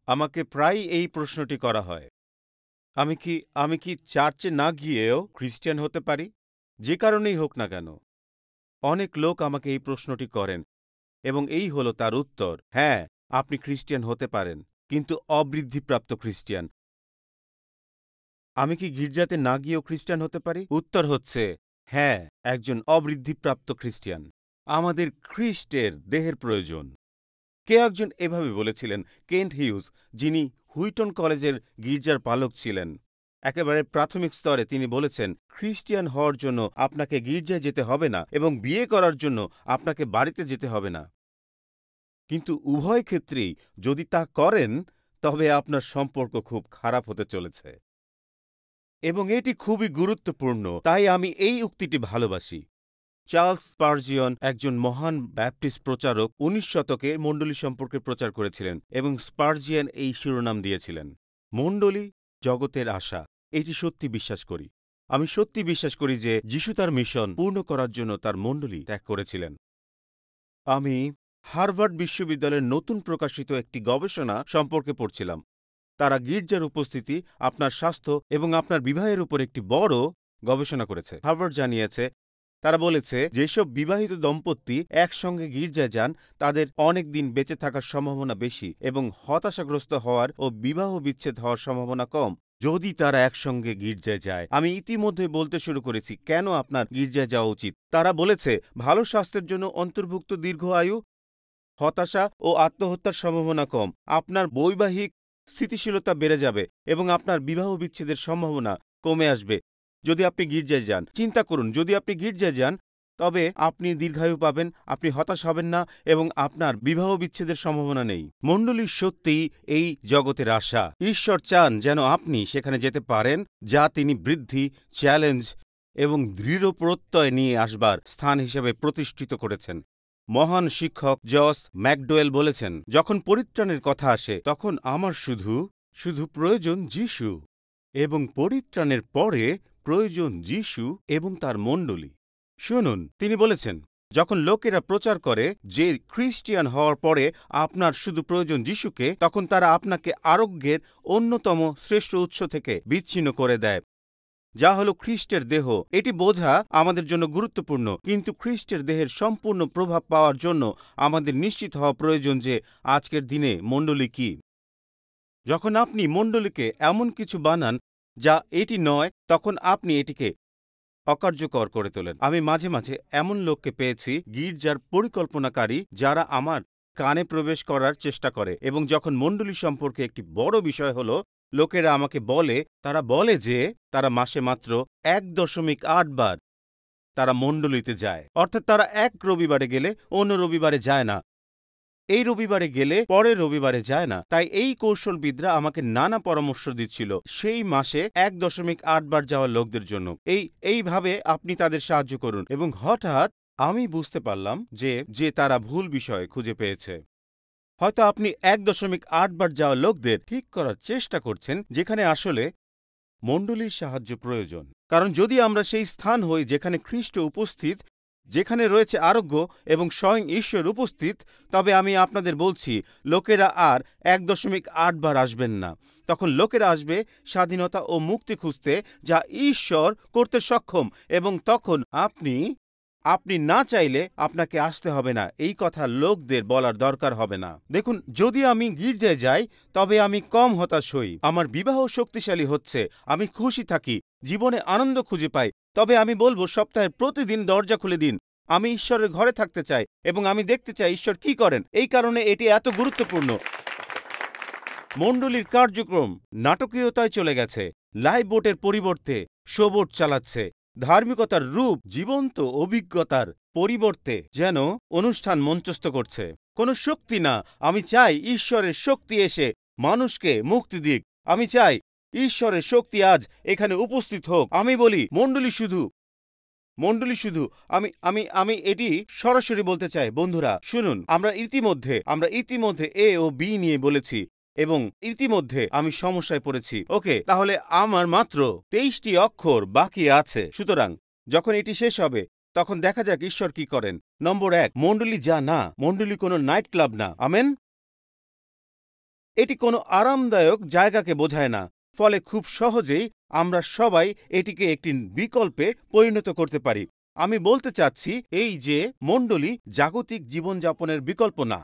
আমাকে প্রায়ই এই প্রশ্নটি করা হয়, আমি কি চার্চে না গিয়েও খ্রিস্টান হতে পারি? যে কারণেই হোক না কেন। অনেক লোক আমাকে এই প্রশ্নটি করেন এবং এই হলো তার উত্তর। হ্যাঁ, আপনি খ্রিস্টান হতে পারেন, কিন্তু অবৃদ্ধিপ্রাপ্ত খ্রিস্টান। আমি কি গির্জাতে না গিয়েও খ্রিস্টান হতে পারি? উত্তর হচ্ছে হ্যাঁ, একজন অবৃদ্ধিপ্রাপ্ত খ্রিস্টান। আমাদের খ্রিস্টের দেহের প্রয়োজন। কে একজন এভাবে বলেছিলেন, কেন্ট হিউজ, যিনি হুইটন কলেজের গির্জার পালক ছিলেন। একেবারে প্রাথমিক স্তরে তিনি বলেছেন, খ্রিস্টিয়ান হওয়ার জন্য আপনাকে গির্জায় যেতে হবে না এবং বিয়ে করার জন্য আপনাকে বাড়িতে যেতে হবে না। কিন্তু উভয় ক্ষেত্রেই যদি তা করেন, তবে আপনার সম্পর্ক খুব খারাপ হতে চলেছে। এবং এটি খুবই গুরুত্বপূর্ণ, তাই আমি এই উক্তিটি ভালোবাসি। চার্লস স্পার্জিয়ন একজন মহান ব্যাপটিস্ট প্রচারক ১৯ শতকে মণ্ডলী সম্পর্কে প্রচার করেছিলেন এবং স্পার্জিয়ান এই শিরোনাম দিয়েছিলেন, মণ্ডলী জগতের আশা। এটি সত্যি বিশ্বাস করি। আমি সত্যি বিশ্বাস করি যে যিশু তার মিশন পূর্ণ করার জন্য তার মণ্ডলী ত্যাগ করেছিলেন। আমি হার্ভার্ড বিশ্ববিদ্যালয়ের নতুন প্রকাশিত একটি গবেষণা সম্পর্কে পড়ছিলাম। তারা গির্জার উপস্থিতি, আপনার স্বাস্থ্য এবং আপনার বিবাহের উপর একটি বড় গবেষণা করেছে। হার্ভার্ড জানিয়েছে, তারা বলেছে যেসব বিবাহিত দম্পতি একসঙ্গে গির্জায় যান তাদের অনেক দিন বেঁচে থাকার সম্ভাবনা বেশি এবং হতাশাগ্রস্ত হওয়ার ও বিবাহ বিচ্ছেদ হওয়ার সম্ভাবনা কম যদি তারা একসঙ্গে গির্জায় যায়। আমি ইতিমধ্যে বলতে শুরু করেছি কেন আপনার গির্জায় যাওয়া উচিত। তারা বলেছে ভালো স্বাস্থ্যের জন্য অন্তর্ভুক্ত দীর্ঘ আয়ু, হতাশা ও আত্মহত্যার সম্ভাবনা কম, আপনার বৈবাহিক স্থিতিশীলতা বেড়ে যাবে এবং আপনার বিবাহ বিচ্ছেদের সম্ভাবনা কমে আসবে যদি আপনি গির্জায় যান। চিন্তা করুন, যদি আপনি গির্জায় যান তবে আপনি দীর্ঘায়ু পাবেন, আপনি হতাশ হবেন না এবং আপনার বিবাহ বিচ্ছেদের সম্ভাবনা নেই। মণ্ডলী সত্যিই এই জগতের আশা। ঈশ্বর চান যেন আপনি সেখানে যেতে পারেন, যা তিনি বৃদ্ধি, চ্যালেঞ্জ এবং দৃঢ় প্রত্যয় নিয়ে আসবার স্থান হিসেবে প্রতিষ্ঠিত করেছেন। মহান শিক্ষক জস ম্যাকডোয়েল বলেছেন, যখন পরিত্রাণের কথা আসে তখন আমার শুধু প্রয়োজন যিশু, এবং পরিত্রাণের পরে প্রয়োজন যিশু এবং তার মণ্ডলী। শুনুন, তিনি বলেছেন, যখন লোকেরা প্রচার করে যে খ্রিস্টিয়ান হওয়ার পরে আপনার শুধু প্রয়োজন যিশুকে, তখন তারা আপনাকে আরোগ্যের অন্যতম শ্রেষ্ঠ উৎস থেকে বিচ্ছিন্ন করে দেয়, যা হলো খ্রিস্টের দেহ। এটি বোঝা আমাদের জন্য গুরুত্বপূর্ণ, কিন্তু খ্রিস্টের দেহের সম্পূর্ণ প্রভাব পাওয়ার জন্য আমাদের নিশ্চিত হওয়া প্রয়োজন যে আজকের দিনে মণ্ডলী কি। যখন আপনি মণ্ডলীকে এমন কিছু বানান যা এটি নয়, তখন আপনি এটিকে অকার্যকর করে তোলেন। আমি মাঝে মাঝে এমন লোককে পেয়েছি গির্জার পরিকল্পনাকারী যারা আমার কানে প্রবেশ করার চেষ্টা করে, এবং যখন মণ্ডলী সম্পর্কে একটি বড় বিষয় হলো, লোকেরা আমাকে বলে, তারা বলে যে তারা মাসে মাত্র ১.৮ বার তারা মণ্ডলীতে যায়। অর্থাৎ তারা এক রবিবারে গেলে অন্য রবিবারে যায় না, এই রবিবারে গেলে পরের রবিবারে যায় না। তাই এই কৌশলবিদরা আমাকে নানা পরামর্শ দিচ্ছিল সেই মাসে ১.৮ বার যাওয়া লোকদের জন্য। এইভাবে আপনি তাদের সাহায্য করুন। এবং হঠাৎ আমি বুঝতে পারলাম যে তারা ভুল বিষয় খুঁজে পেয়েছে। হয়তো আপনি ১.৮ বার যাওয়া লোকদের ঠিক করার চেষ্টা করছেন, যেখানে আসলে মণ্ডলীর সাহায্য প্রয়োজন। কারণ যদি আমরা সেই স্থান হই যেখানে খ্রিস্ট উপস্থিত, যেখানে রয়েছে আরোগ্য এবং স্বয়ং ঈশ্বর উপস্থিত, তবে আমি আপনাদের বলছি, লোকেরা আর ১.৮ বার আসবেন না। তখন লোকেরা আসবে স্বাধীনতা ও মুক্তি খুঁজতে, যা ঈশ্বর করতে সক্ষম, এবং তখন আপনি না চাইলে আপনাকে আসতে হবে না। এই কথা লোকদের বলার দরকার হবে না। দেখুন, যদি আমি গির্জায় যাই তবে আমি কম হতাশ হই, আমার বিবাহ শক্তিশালী হচ্ছে, আমি খুশি থাকি, জীবনে আনন্দ খুঁজে পাই। তবে আমি বলবো, সপ্তাহের প্রতিদিন দরজা খুলে দিন। আমি ঈশ্বরের ঘরে থাকতে চাই এবং আমি দেখতে চাই ঈশ্বর কি করেন। এই কারণে এটি এত গুরুত্বপূর্ণ। মণ্ডলীর কার্যক্রম নাটকীয়তায় চলে গেছে। লাইভ বোটের পরিবর্তে শোবোট চালাচ্ছে। ধার্মিকতার রূপ জীবন্ত অভিজ্ঞতার পরিবর্তে যেন অনুষ্ঠান মঞ্চস্থ করছে। কোনো শক্তি না। আমি চাই ঈশ্বরের শক্তি এসে মানুষকে মুক্তি দিক। আমি চাই ঈশ্বরের শক্তি আজ এখানে উপস্থিত হোক। আমি বলি, মণ্ডলী শুধু আমি এটি সরাসরি বলতে চাই। বন্ধুরা শুনুন, আমরা ইতিমধ্যে এ ও বি নিয়ে বলেছি এবং ইতিমধ্যে আমি সমস্যায় পড়েছি। ওকে, তাহলে আমার মাত্র 23টি অক্ষর বাকি আছে। সুতরাং যখন এটি শেষ হবে তখন দেখা যাক ঈশ্বর কি করেন। নম্বর 1, মণ্ডলী যা না, মণ্ডলী কোনো নাইট ক্লাব না। আমেন। এটি কোনো আরামদায়ক জায়গাকে বোঝায় না, ফলে খুব সহজেই আমরা সবাই এটিকে একটি বিকল্পে পরিণত করতে পারি। আমি বলতে চাচ্ছি এই যে মণ্ডলী জাগতিক জীবনযাপনের বিকল্প না,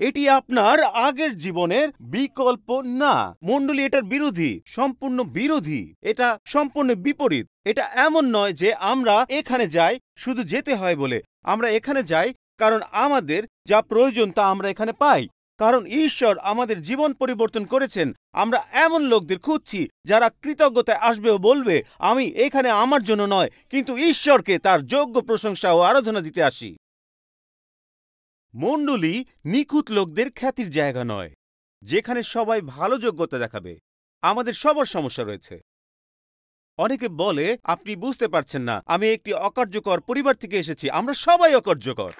এটি আপনার আগের জীবনের বিকল্প না। মণ্ডলী এটার বিরোধী, সম্পূর্ণ বিরোধী। এটা সম্পূর্ণ বিপরীত। এটা এমন নয় যে আমরা এখানে যাই শুধু যেতে হয় বলে। আমরা এখানে যাই কারণ আমাদের যা প্রয়োজন তা আমরা এখানে পাই, কারণ ঈশ্বর আমাদের জীবন পরিবর্তন করেছেন। আমরা এমন লোকদের খুঁজছি যারা কৃতজ্ঞতায় আসবে ও বলবে, আমি এখানে আমার জন্য নয়, কিন্তু ঈশ্বরকে তার যোগ্য প্রশংসা ও আরাধনা দিতে আসি। মণ্ডলী নিখুঁত লোকদের খ্যাতির জায়গা নয়, যেখানে সবাই ভালো যোগ্যতা দেখাবে। আমাদের সবার সমস্যা রয়েছে। অনেকে বলে, আপনি বুঝতে পারছেন না, আমি একটি অকার্যকর পরিবার থেকে এসেছি। আমরা সবাই অকার্যকর।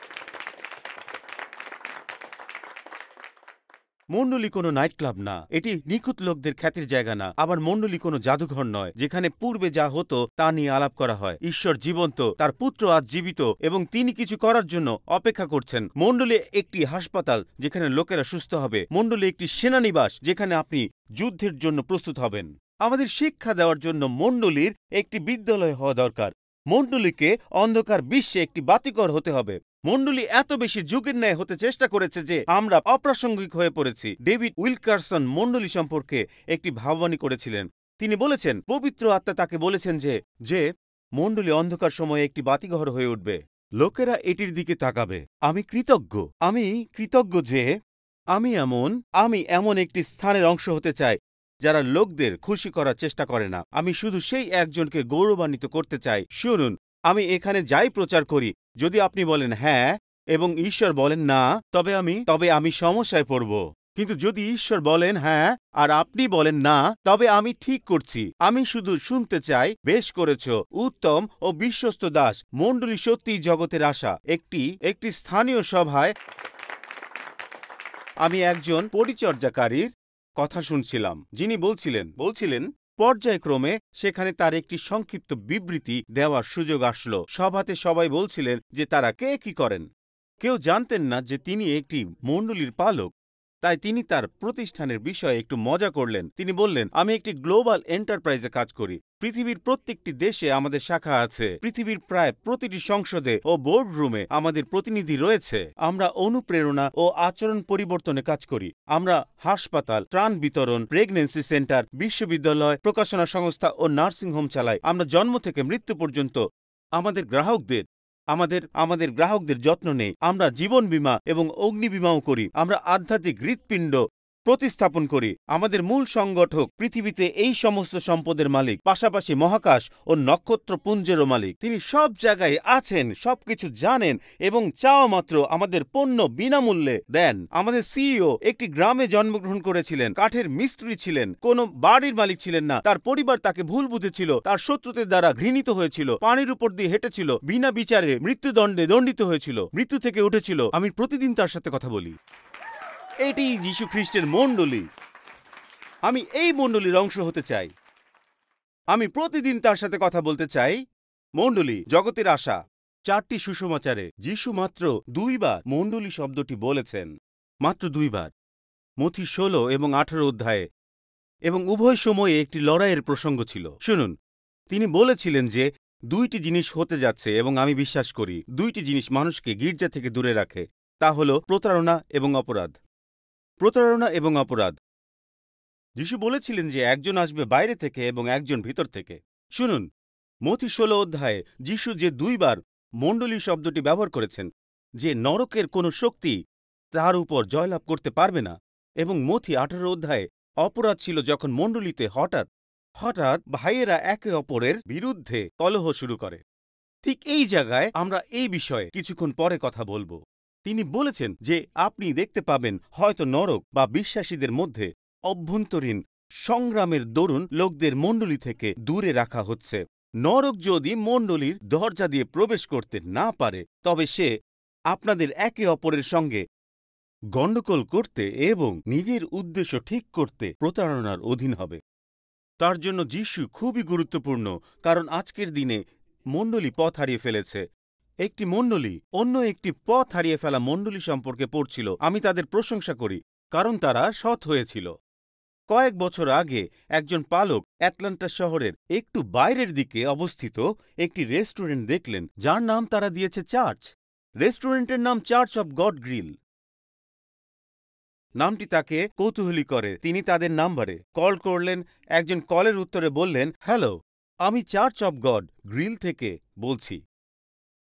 মণ্ডলী কোনো নাইট ক্লাব না, এটি নিখুঁত লোকদের খ্যাতির জায়গা না। আবার মণ্ডলী কোনো জাদুঘর নয়, যেখানে পূর্বে যা হতো তা নিয়ে আলাপ করা হয়। ঈশ্বর জীবন্ত, তার পুত্র আজ জীবিত এবং তিনি কিছু করার জন্য অপেক্ষা করছেন। মণ্ডলী একটি হাসপাতাল যেখানে লোকেরা সুস্থ হবে। মণ্ডলী একটি সেনানিবাস যেখানে আপনি যুদ্ধের জন্য প্রস্তুত হবেন। আমাদের শিক্ষা দেওয়ার জন্য মণ্ডলীর একটি বিদ্যালয় হওয়া দরকার। মণ্ডলীকে অন্ধকার বিশ্বে একটি বাতিঘর হতে হবে। মণ্ডলী এত বেশি যুগের ন্যায় হতে চেষ্টা করেছে যে আমরা অপ্রাসঙ্গিক হয়ে পড়েছি। ডেভিড উইলকারসন মণ্ডলী সম্পর্কে একটি ভাববাণী করেছিলেন। তিনি বলেছেন, পবিত্র আত্মা তাকে বলেছেন যে মণ্ডলী অন্ধকার সময়ে একটি বাতিঘর হয়ে উঠবে। লোকেরা এটির দিকে তাকাবে। আমি কৃতজ্ঞ যে আমি এমন একটি স্থানের অংশ হতে চাই যারা লোকদের খুশি করার চেষ্টা করে না। আমি শুধু সেই একজনকে গৌরবান্বিত করতে চাই। শুনুন, আমি এখানে যাই প্রচার করি, যদি আপনি বলেন হ্যাঁ এবং ঈশ্বর বলেন না, তবে আমি সমস্যায় পড়ব। কিন্তু যদি ঈশ্বর বলেন হ্যাঁ আর আপনি বলেন না, তবে আমি ঠিক করছি। আমি শুধু শুনতে চাই, বেশ করেছ, উত্তম ও বিশ্বস্ত দাস। মণ্ডলী সত্যিই জগতের আশা। একটি স্থানীয় সভায় আমি একজন পরিচর্যাকারীর কথা শুনছিলাম, যিনি বলছিলেন পর্যায়ক্রমে সেখানে তার একটি সংক্ষিপ্ত বিবৃতি দেওয়ার সুযোগ আসলো। সভাতে সবাই বলছিলেন যে তারা কে কি করেন। কেউ জানতেন না যে তিনি একটি মণ্ডলীর পালক। তাই তিনি তার প্রতিষ্ঠানের বিষয়ে একটু মজা করলেন। তিনি বললেন, আমি একটি গ্লোবাল এন্টারপ্রাইজে কাজ করি। পৃথিবীর প্রত্যেকটি দেশে আমাদের শাখা আছে। পৃথিবীর প্রায় প্রতিটি সংসদে ও বোর্ড রুমে আমাদের প্রতিনিধি রয়েছে। আমরা অনুপ্রেরণা ও আচরণ পরিবর্তনে কাজ করি। আমরা হাসপাতাল, ত্রাণ বিতরণ, প্রেগন্যান্সি সেন্টার, বিশ্ববিদ্যালয়, প্রকাশনা সংস্থা ও নার্সিংহোম চালাই। আমরা জন্ম থেকে মৃত্যু পর্যন্ত আমাদের গ্রাহকদের যত্ন নেই। আমরা জীবন বীমা এবং অগ্নি বীমাও করি। আমরা আধ্যাত্মিক হৃৎপিণ্ড প্রতিস্থাপন করি। আমাদের মূল সংগঠক পৃথিবীতে এই সমস্ত সম্পদের মালিক, পাশাপাশি মহাকাশ ও নক্ষত্রপুঞ্জেরও মালিক। তিনি সব জায়গায় আছেন, সবকিছু জানেন এবং চাওয়া মাত্র আমাদের পণ্য বিনামূল্যে দেন। আমাদের সিইও একটি গ্রামে জন্মগ্রহণ করেছিলেন, কাঠের মিস্ত্রি ছিলেন, কোনো বাড়ির মালিক ছিলেন না। তার পরিবার তাকে ভুল বুঝেছিল, তার শত্রুদের দ্বারা ঘৃণিত হয়েছিল, পানির উপর দিয়ে হেঁটেছিল, বিনা বিচারে মৃত্যুদণ্ডে দণ্ডিত হয়েছিল, মৃত্যু থেকে উঠেছিল। আমি প্রতিদিন তার সাথে কথা বলি। এটি যীশু খ্রিস্টের মণ্ডলী। আমি এই মণ্ডলীর অংশ হতে চাই। আমি প্রতিদিন তার সাথে কথা বলতে চাই। মণ্ডলী জগতের আশা। 4টি সুসমাচারে যীশু মাত্র 2 বার মণ্ডলী শব্দটি বলেছেন, মাত্র 2 বার, মথি 16 এবং 18 অধ্যায়ে, এবং উভয় সময়ে একটি লড়াইয়ের প্রসঙ্গ ছিল। শুনুন, তিনি বলেছিলেন যে 2টি জিনিস হতে যাচ্ছে এবং আমি বিশ্বাস করি 2টি জিনিস মানুষকে গির্জা থেকে দূরে রাখে। তা হল প্রতারণা এবং অপরাধ। যীশু বলেছিলেন যে একজন আসবে বাইরে থেকে এবং একজন ভিতর থেকে। শুনুন, মথি 16 অধ্যায়ে যীশু যে 2 বার মণ্ডলী শব্দটি ব্যবহার করেছেন, যে নরকের কোনো শক্তি তার উপর জয়লাভ করতে পারবে না। এবং মথি 18 অধ্যায়ে অপরাধ ছিল যখন মণ্ডলীতে হঠাৎ ভাইয়েরা একে অপরের বিরুদ্ধে কলহ শুরু করে। ঠিক এই জায়গায় আমরা এই বিষয়ে কিছুক্ষণ পরে কথা বলবো। তিনি বলেছেন যে আপনি দেখতে পাবেন হয়তো নরক বা বিশ্বাসীদের মধ্যে অভ্যন্তরীণ সংগ্রামের দরুন লোকদের মণ্ডলী থেকে দূরে রাখা হচ্ছে। নরক যদি মণ্ডলীর দরজা দিয়ে প্রবেশ করতে না পারে, তবে সে আপনাদের একে অপরের সঙ্গে গণ্ডগোল করতে এবং নিজের উদ্দেশ্য ঠিক করতে প্রতারণার অধীন হবে। তার জন্য যীশু খুবই গুরুত্বপূর্ণ, কারণ আজকের দিনে মণ্ডলী পথ হারিয়ে ফেলেছে। একটি মণ্ডলী অন্য একটি পথ হারিয়ে ফেলা মণ্ডলী সম্পর্কে পড়ছিল। আমি তাদের প্রশংসা করি। কারণ তারা সৎ হয়েছিল। কয়েক বছর আগে একজন পালক অ্যাটলান্টা শহরের একটু বাইরের দিকে অবস্থিত একটি রেস্টুরেন্ট দেখলেন, যার নাম তারা দিয়েছে চার্চ। রেস্টুরেন্টের নাম চার্চ অব গড গ্রিল। নামটি তাকে কৌতূহলী করে। তিনি তাদের নাম্বারে কল করলেন। একজন কলের উত্তরে বললেন, হ্যালো, আমি চার্চ অব গড গ্রিল থেকে বলছি।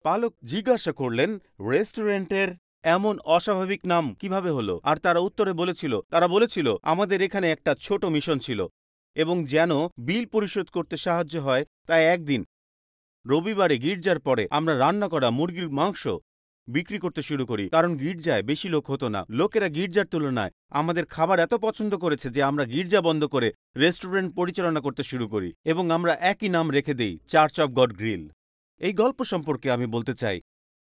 পালক জিজ্ঞাসা করলেন, রেস্টুরেন্টের এমন অস্বাভাবিক নাম কিভাবে হলো? আর তারা উত্তরে বলেছিল, আমাদের এখানে একটা ছোট মিশন ছিল, এবং যেন বিল পরিশোধ করতে সাহায্য হয়, তাই একদিন রবিবারে গির্জার পরে আমরা রান্না করা মুরগির মাংস বিক্রি করতে শুরু করি। কারণ গির্জায় বেশি লোক হতো না। লোকেরা গির্জার তুলনায় আমাদের খাবার এত পছন্দ করেছে যে আমরা গির্জা বন্ধ করে রেস্টুরেন্ট পরিচালনা করতে শুরু করি, এবং আমরা একই নাম রেখে দেই, চার্চ অব গড গ্রিল। এই গল্প সম্পর্কে আমি বলতে চাই,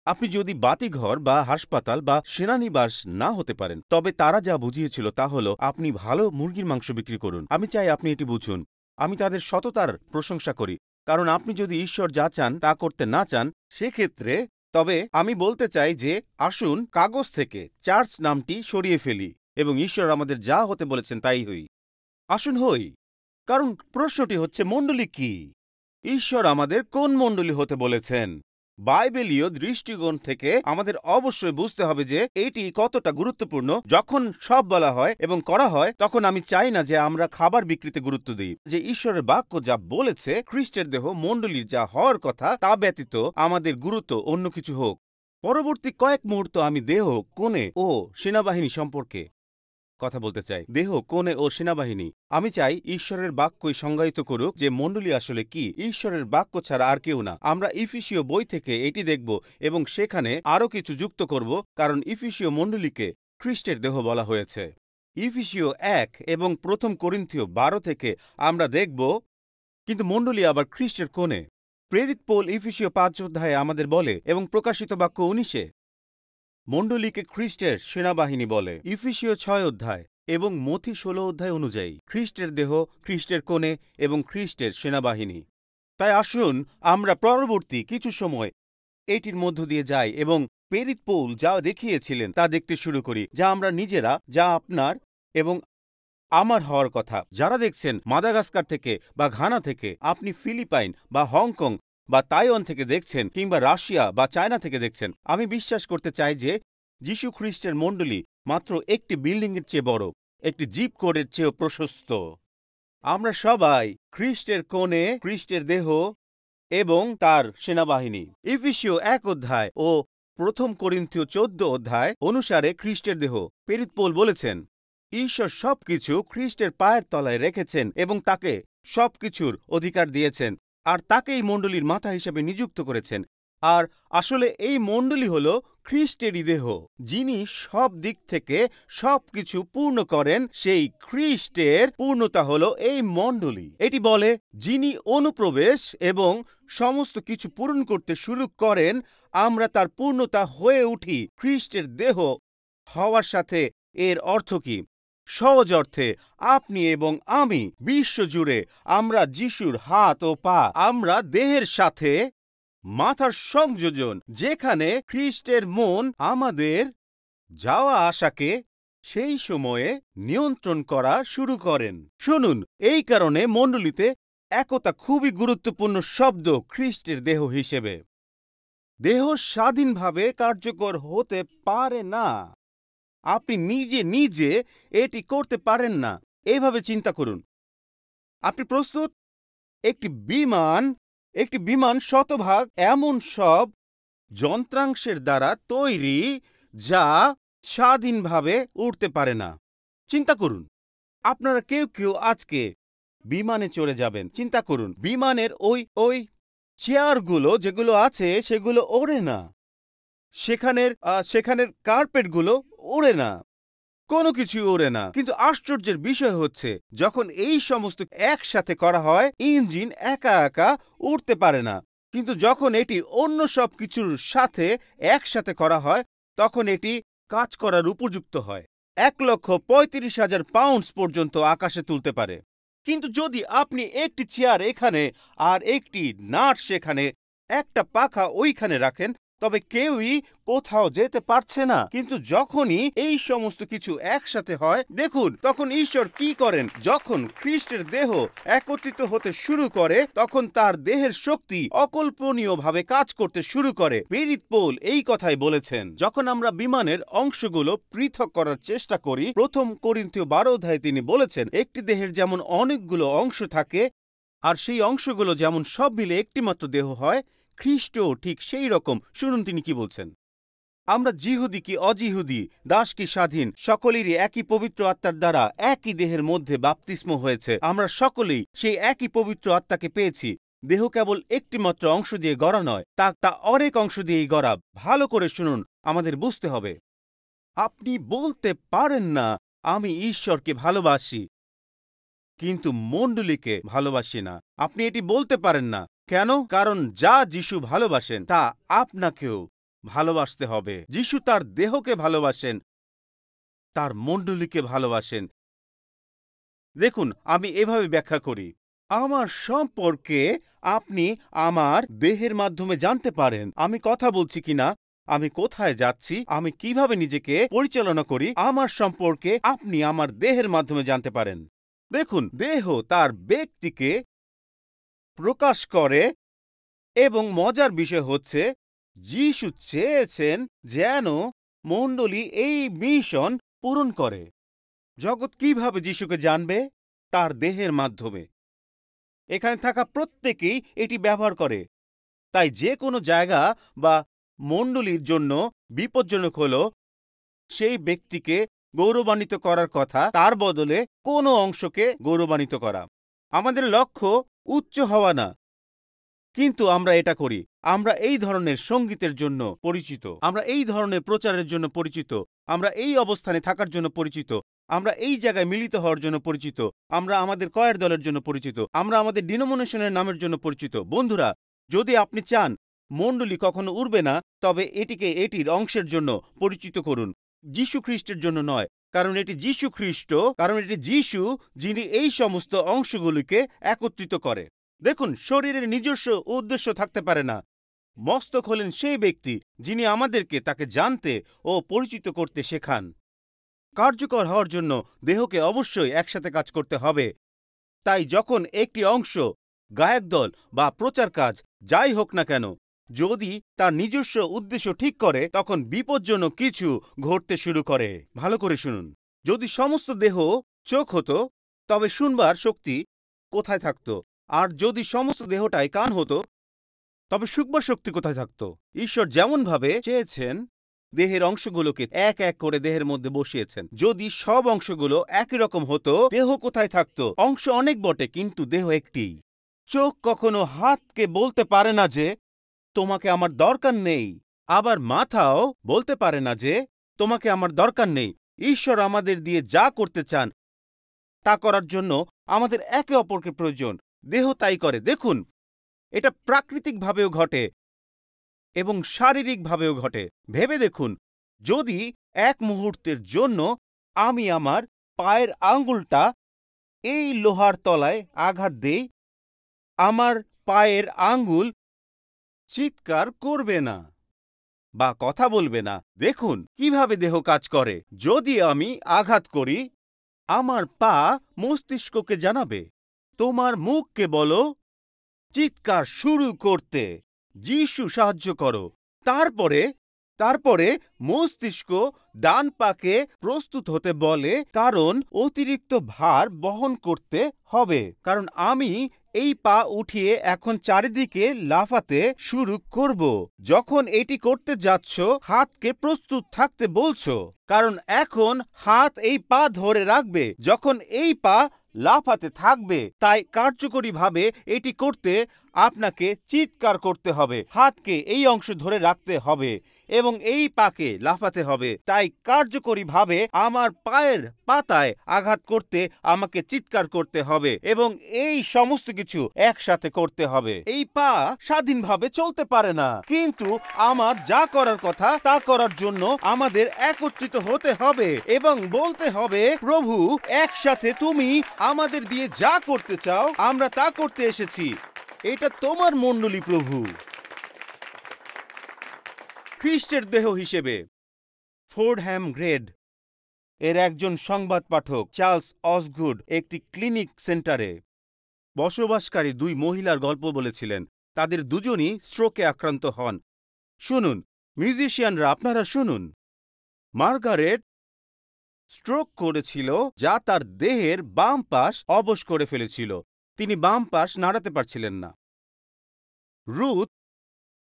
আপনি যদি বাতিঘর বা হাসপাতাল বা সেনানিবাস না হতে পারেন, তবে তারা যা বুঝিয়েছিল তা হলো আপনি ভালো মুরগির মাংস বিক্রি করুন। আমি চাই আপনি এটি বুঝুন। আমি তাদের সততার প্রশংসা করি, কারণ আপনি যদি ঈশ্বর যা চান তা করতে না চান, সেক্ষেত্রে তবে আমি বলতে চাই যে আসুন কাগজ থেকে চার্চ নামটি সরিয়ে ফেলি এবং ঈশ্বর আমাদের যা হতে বলেছেন তাই হই। আসুন হই। কারণ প্রশ্নটি হচ্ছে, মণ্ডলী কি? ঈশ্বর আমাদের কোন মণ্ডলী হতে বলেছেন? বাইবেলীয় দৃষ্টিকোণ থেকে আমাদের অবশ্যই বুঝতে হবে যে এটি কতটা গুরুত্বপূর্ণ। যখন সব বলা হয় এবং করা হয়, তখন আমি চাই না যে আমরা খাবার বিক্রিতে গুরুত্ব দিই। যে ঈশ্বরের বাক্য যা বলেছে, খ্রিস্টের দেহ মণ্ডলীর যা হওয়ার কথা, তা ব্যতীত আমাদের গুরুত্ব অন্য কিছু হোক। পরবর্তী কয়েক মুহূর্ত আমি দেহ, কোণে ও সেনাবাহিনী সম্পর্কে কথা বলতে চাই। দেহ, কোণে ও সেনাবাহিনী। আমি চাই ঈশ্বরের বাক্যই সংজ্ঞায়িত করুক যে মণ্ডলী আসলে কি। ঈশ্বরের বাক্য ছাড়া আর কেউ না। আমরা ইফিসীয় বই থেকে এটি দেখব এবং সেখানে আরও কিছু যুক্ত করব, কারণ ইফিসীয় মণ্ডলীকে খ্রিস্টের দেহ বলা হয়েছে। ইফিসীয় 1 এবং 1 করিন্থীয় 12 থেকে আমরা দেখব, কিন্তু মণ্ডলী আবার খ্রিস্টের কোণে। প্রেরিত পৌল ইফিসীয় 5 অধ্যায়ে আমাদের বলে, এবং প্রকাশিত বাক্য 19-এ মণ্ডলীকে খ্রিস্টের সেনাবাহিনী বলে। ইফিসীয় 6 অধ্যায় এবং মথি 16 অধ্যায় অনুযায়ী খ্রিস্টের দেহ, খ্রিস্টের কোণে এবং খ্রিস্টের সেনাবাহিনী। তাই আসুন আমরা পরবর্তী কিছু সময় এটির মধ্য দিয়ে যাই এবং প্রেরিত পৌল যা দেখিয়েছিলেন তা দেখতে শুরু করি, যা আমরা নিজেরা, যা আপনার এবং আমার হওয়ার কথা। যারা দেখছেন মাদাগাস্কার থেকে বা ঘানা থেকে, আপনি ফিলিপাইন বা হংকং বা তাইওয়ান থেকে দেখছেন, কিংবা রাশিয়া বা চায়না থেকে দেখছেন, আমি বিশ্বাস করতে চাই যে যীশু খ্রিস্টের মণ্ডলী মাত্র একটি বিল্ডিংয়ের চেয়ে বড়, একটি জিপ কোডের চেয়েও প্রশস্ত। আমরা সবাই খ্রিস্টের কোণে, খ্রিস্টের দেহ এবং তার সেনাবাহিনী। ইফিসীয় 1 অধ্যায় ও 1 করিন্থীয় 14 অধ্যায় অনুসারে খ্রিস্টের দেহ। প্রেরিত পৌল বলেছেন, ঈশ্বর সবকিছু খ্রিস্টের পায়ের তলায় রেখেছেন এবং তাকে সবকিছুর অধিকার দিয়েছেন, আর তাকেই মণ্ডলীর মাথা হিসেবে নিযুক্ত করেছেন। আর আসলে এই মণ্ডলী হল খ্রিস্টেরই দেহ, যিনি সব দিক থেকে সবকিছু পূর্ণ করেন। সেই খ্রিস্টের পূর্ণতা হল এই মণ্ডলী। এটি বলে, যিনি অনুপ্রবেশ এবং সমস্ত কিছু পূরণ করতে শুরু করেন, আমরা তার পূর্ণতা হয়ে উঠি। খ্রিস্টের দেহ হওয়ার সাথে এর অর্থ কি? সহজ অর্থে, আপনি এবং আমি বিশ্বজুড়ে আমরা যিশুর হাত ও পা। আমরা দেহের সাথে মাথার সংযোজন, যেখানে খ্রিস্টের মন আমাদের যাওয়া আসাকে সেই সময়ে নিয়ন্ত্রণ করা শুরু করেন। শুনুন, এই কারণে মণ্ডলীতে একতা খুবই গুরুত্বপূর্ণ শব্দ খ্রিস্টের দেহ হিসেবে। দেহ স্বাধীনভাবে কার্যকর হতে পারে না। আপনি নিজে নিজে এটি করতে পারেন না। এইভাবে চিন্তা করুন, আপনি প্রস্তুত? একটি বিমান শতভাগ এমন সব যন্ত্রাংশের দ্বারা তৈরি যা স্বাধীনভাবে উড়তে পারে না। চিন্তা করুন, আপনারা কেউ কেউ আজকে বিমানে চড়ে যাবেন। চিন্তা করুন, বিমানের ওই চেয়ারগুলো যেগুলো আছে সেগুলো ওড়ে না, সেখানের কার্পেটগুলো ওড়ে না, কোনো কিছুই ওড়ে না। কিন্তু আশ্চর্যের বিষয় হচ্ছে, যখন এই সমস্ত একসাথে করা হয়, ইঞ্জিন একা একা উড়তে পারে না। কিন্তু যখন এটি অন্য সব কিছুর সাথে একসাথে করা হয়, তখন এটি কাজ করার উপযুক্ত হয়। 1,35,000 পাউন্ড পর্যন্ত আকাশে তুলতে পারে। কিন্তু যদি আপনি একটি চেয়ার এখানে আর একটি নাট সেখানে, একটা পাখা ওইখানে রাখেন, তবে কেউই কোথাও যেতে পারছে না। কিন্তু যখনই এই সমস্ত কিছু একসাথে হয়, দেখুন তখন ঈশ্বর কি করেন। যখন খ্রিস্টের দেহ একত্রিত হতে শুরু করে, তখন তার দেহের শক্তি অকল্পনীয়ভাবে কাজ করতে শুরু করে। প্রেরিত পৌল এই কথাই বলেছেন। যখন আমরা বিমানের অংশগুলো পৃথক করার চেষ্টা করি, প্রথম করিন্থীয় 12 অধ্যায়ে তিনি বলেছেন, একটি দেহের যেমন অনেকগুলো অংশ থাকে, আর সেই অংশগুলো যেমন সব মিলে একটিমাত্র দেহ হয়, খ্রিস্টও ঠিক সেই রকম। শুনুন তিনি কি বলছেন। আমরা জিহুদি কি অজিহুদি, দাস কি স্বাধীন, সকলেরই একই পবিত্র আত্মার দ্বারা একই দেহের মধ্যে বাপ্তিস্ম হয়েছে। আমরা সকলেই সেই একই পবিত্র আত্মাকে পেয়েছি। দেহ কেবল একটিমাত্র অংশ দিয়ে গড়া নয়, তা অনেক অংশ দিয়েই গড়া। ভালো করে শুনুন, আমাদের বুঝতে হবে। আপনি বলতে পারেন না আমি ঈশ্বরকে ভালোবাসি কিন্তু মণ্ডলীকে ভালোবাসি না। আপনি এটি বলতে পারেন না। কেন? কারণ যা যিশু ভালোবাসেন তা আপনাকেও ভালোবাসতে হবে। যিশু তার দেহকে ভালোবাসেন, তার মণ্ডলীকে ভালোবাসেন। দেখুন, আমি এভাবে ব্যাখ্যা করি। আমার সম্পর্কে আপনি আমার দেহের মাধ্যমে জানতে পারেন আমি কথা বলছি কিনা, আমি কোথায় যাচ্ছি, আমি কিভাবে নিজেকে পরিচালনা করি। আমার সম্পর্কে আপনি আমার দেহের মাধ্যমে জানতে পারেন। দেখুন, দেহ তার ব্যক্তিকে প্রকাশ করে এবং মজার বিষয় হচ্ছে যিশু চেয়েছেন যেন মণ্ডলী এই মিশন পূরণ করে। জগৎ কিভাবে যিশুকে জানবে? তার দেহের মাধ্যমে। এখানে থাকা প্রত্যেকেই এটি ব্যবহার করে। তাই যে কোনো জায়গা বা মণ্ডলীর জন্য বিপজ্জনক হল সেই ব্যক্তিকে গৌরবান্বিত করার কথা, তার বদলে কোনো অংশকে গৌরবান্বিত করা। আমাদের লক্ষ্য উচ্চ হওয়া না, কিন্তু আমরা এটা করি। আমরা এই ধরনের সঙ্গীতের জন্য পরিচিত, আমরা এই ধরনের প্রচারের জন্য পরিচিত, আমরা এই অবস্থানে থাকার জন্য পরিচিত, আমরা এই জায়গায় মিলিত হওয়ার জন্য পরিচিত, আমরা আমাদের কয়ের দলের জন্য পরিচিত, আমরা আমাদের ডিনোমিনেশনের নামের জন্য পরিচিত। বন্ধুরা, যদি আপনি চান মণ্ডলী কখনো উড়বে না, তবে এটিকে এটির অংশের জন্য পরিচিত করুন, যীশু খ্রিস্টের জন্য নয়। কারণ এটি যীশু খ্রিস্ট, কারণ এটি যীশু যিনি এই সমস্ত অংশগুলিকে একত্রিত করে। দেখুন, শরীরের নিজস্ব উদ্দেশ্য থাকতে পারে না। মস্তক হলেন সেই ব্যক্তি যিনি আমাদেরকে তাকে জানতে ও পরিচিত করতে শেখান। কার্যকর হওয়ার জন্য দেহকে অবশ্যই একসাথে কাজ করতে হবে। তাই যখন একটি অংশ, গায়ক দল বা প্রচার কাজ যাই হোক না কেন, যদি তার নিজস্ব উদ্দেশ্য ঠিক করে, তখন বিপজ্জনক কিছু ঘটতে শুরু করে। ভালো করে শুনুন। যদি সমস্ত দেহ চোখ হতো, তবে শুনবার শক্তি কোথায় থাকত? আর যদি সমস্ত দেহটাই কান হতো, তবে শুকবার শক্তি কোথায় থাকত? ঈশ্বর যেমনভাবে চেয়েছেন দেহের অংশগুলোকে এক এক করে দেহের মধ্যে বসিয়েছেন। যদি সব অংশগুলো একই রকম হতো, দেহ কোথায় থাকত? অংশ অনেক বটে, কিন্তু দেহ একটি। চোখ কখনো হাতকে বলতে পারে না যে তোমাকে আমার দরকার নেই, আবার মাথাও বলতে পারে না যে তোমাকে আমার দরকার নেই। ঈশ্বর আমাদের দিয়ে যা করতে চান তা করার জন্য আমাদের একে অপরকে প্রয়োজন। দেহ তাই করে। দেখুন, এটা প্রাকৃতিকভাবেও ঘটে এবং শারীরিকভাবেও ঘটে। ভেবে দেখুন, যদি এক মুহূর্তের জন্য আমি আমার পায়ের আঙ্গুলটা এই লোহার তলায় আঘাত দেই, আমার পায়ের আঙ্গুল চিৎকার করবে না বা কথা বলবে না। দেখুন কিভাবে দেহ কাজ করে। যদি আমি আঘাত করি, আমার পা মস্তিষ্ককে জানাবে, তোমার মুখকে বলো চিৎকার শুরু করতে, যিশু সাহায্য করো। তারপরে মস্তিষ্ক ডান পাকে প্রস্তুত হতে বলে, কারণ অতিরিক্ত ভার বহন করতে হবে। কারণ আমি এই পা উঠিয়ে এখন চারিদিকে লাফাতে শুরু করব। যখন এটি করতে যাচ্ছ, হাতকে প্রস্তুত থাকতে বলছো, কারণ এখন হাত এই পা ধরে রাখবে যখন এই পা লাফাতে থাকবে। তাই কার্যকরীভাবে এটি করতে আপনাকে চিৎকার করতে হবে, হাতকে এই অংশ ধরে রাখতে হবে এবং এই পাকে লাফাতে হবে। তাই কার্যকরীভাবে আমার পায়ের পাতায় আঘাত করতে আমাকে চিৎকার করতে হবে এবং এই সমস্ত কিছু একসাথে করতে হবে। এই পা স্বাধীনভাবে চলতে পারে না, কিন্তু আমার যা করার কথা তা করার জন্য আমাদের একত্রিত হতে হবে এবং বলতে হবে, প্রভু, একসাথে তুমি আমাদের দিয়ে যা করতে চাও আমরা তা করতে এসেছি। এটা তোমার মণ্ডলী, প্রভু। খ্রিস্টের দেহ হিসেবে। ফোর্ডহ্যাম গ্রেড এর একজন সংবাদ পাঠক চার্লস অসগুড একটি ক্লিনিক সেন্টারে বসবাসকারী 2 মহিলার গল্প বলেছিলেন। তাদের দুজনই স্ট্রোকে আক্রান্ত হন। শুনুন মিউজিশিয়ানরা, আপনারা শুনুন। মার্গারেট স্ট্রোক করেছিল, যা তার দেহের বাম পাশ অবশ করে ফেলেছিল। তিনি বাম পাশ নাড়াতে পারছিলেন না। রুথ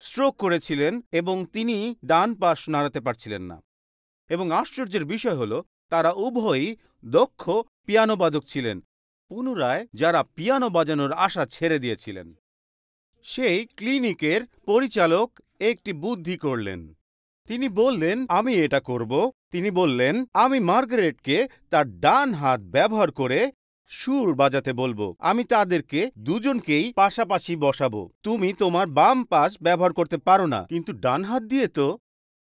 স্ট্রোক করেছিলেন এবং তিনি ডান পাশ নাড়াতে পারছিলেন না। এবং আশ্চর্যের বিষয় হল, তারা উভয়ই দক্ষ পিয়ানোবাদক ছিলেন, পুনরায় যারা পিয়ানো বাজানোর আশা ছেড়ে দিয়েছিলেন। সেই ক্লিনিকের পরিচালক একটি বুদ্ধি করলেন। তিনি বললেন, আমি এটা করব। তিনি বললেন, আমি মার্গারেটকে তার ডান হাত ব্যবহার করে সুর বাজাতে বলবো। আমি তাদেরকে দুজনকেই পাশাপাশি বসাবো। তুমি তোমার বাম পাশ ব্যবহার করতে পারো না, কিন্তু ডান হাত দিয়ে তো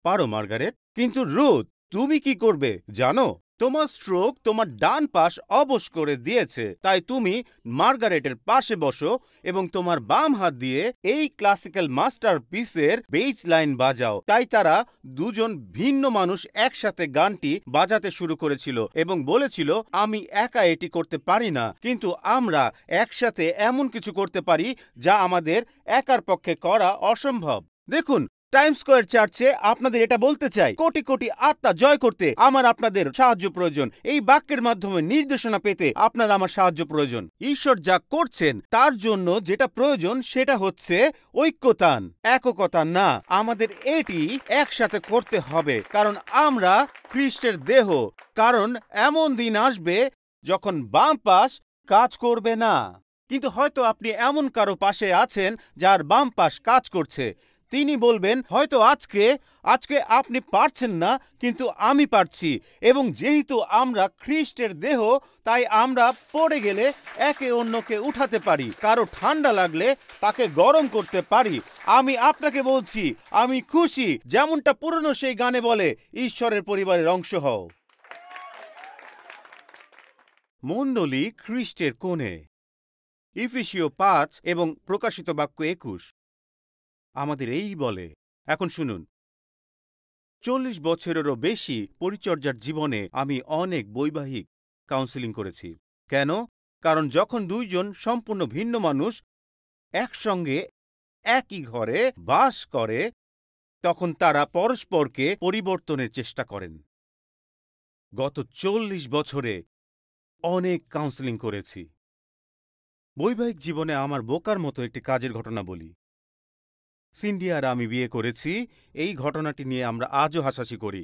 পারো মার্গারেট। কিন্তু রুথ, তুমি কি করবে জানো? তোমার স্ট্রোক তোমার ডান পাশ অবশ করে দিয়েছে, তাই তুমি মার্গারেটের পাশে বসো এবং তোমার বাম হাত দিয়ে এই ক্লাসিক্যাল মাস্টারপিসের বেস লাইন বাজাও। তাই তারা দুজন ভিন্ন মানুষ একসাথে গানটি বাজাতে শুরু করেছিল এবং বলেছিল, আমি একা এটি করতে পারি না, কিন্তু আমরা একসাথে এমন কিছু করতে পারি যা আমাদের একার পক্ষে করা অসম্ভব। দেখুন, টাইমস স্কয়ার চার্চে আপনাদের এটা বলতে চাই, কোটি কোটি আত্মা জয় করতে আমার আপনাদের সাহায্য প্রয়োজন। এই বাক্যের মাধ্যমে নির্দেশনা পেতে আপনার আমার সাহায্য প্রয়োজন। ঈশ্বর যা করছেন তার জন্য যেটা প্রয়োজন সেটা হচ্ছে ঐক্যতান, এককতা না। আমাদের এটি একসাথে করতে হবে, কারণ আমরা খ্রিস্টের দেহ। কারণ এমন দিন আসবে যখন বাম পাশ কাজ করবে না। কিন্তু হয়তো আপনি এমন কারো পাশে আছেন যার বাম পাশ কাজ করছে। তিনি বলবেন, হয়তো আজকে আপনি পারছেন না, কিন্তু আমি পারছি। এবং যেহেতু আমরা খ্রিস্টের দেহ, তাই আমরা পড়ে গেলে একে অন্যকে উঠাতে পারি। কারো ঠান্ডা লাগলে তাকে গরম করতে পারি। আমি আপনাকে বলছি, আমি খুশি, যেমনটা পুরনো সেই গানে বলে, ঈশ্বরের পরিবারের অংশ হও। মণ্ডলী খ্রিস্টের কোণে। ইফিসীয় 5 এবং প্রকাশিত বাক্য 21 আমাদের এই বলে। এখন শুনুন, 40 বছরেরও বেশি পরিচর্যার জীবনে আমি অনেক বৈবাহিক কাউন্সেলিং করেছি। কেন? কারণ যখন 2 জন সম্পূর্ণ ভিন্ন মানুষ একসঙ্গে একই ঘরে বাস করে, তখন তারা পরস্পরকে পরিবর্তনের চেষ্টা করেন। গত 40 বছরে অনেক কাউন্সেলিং করেছি। বৈবাহিক জীবনে আমার বোকার মতো একটি কাজের ঘটনা বলি। সিন্ডি আর আমি বিয়ে করেছি। এই ঘটনাটি নিয়ে আমরা আজও হাসাহাসি করি।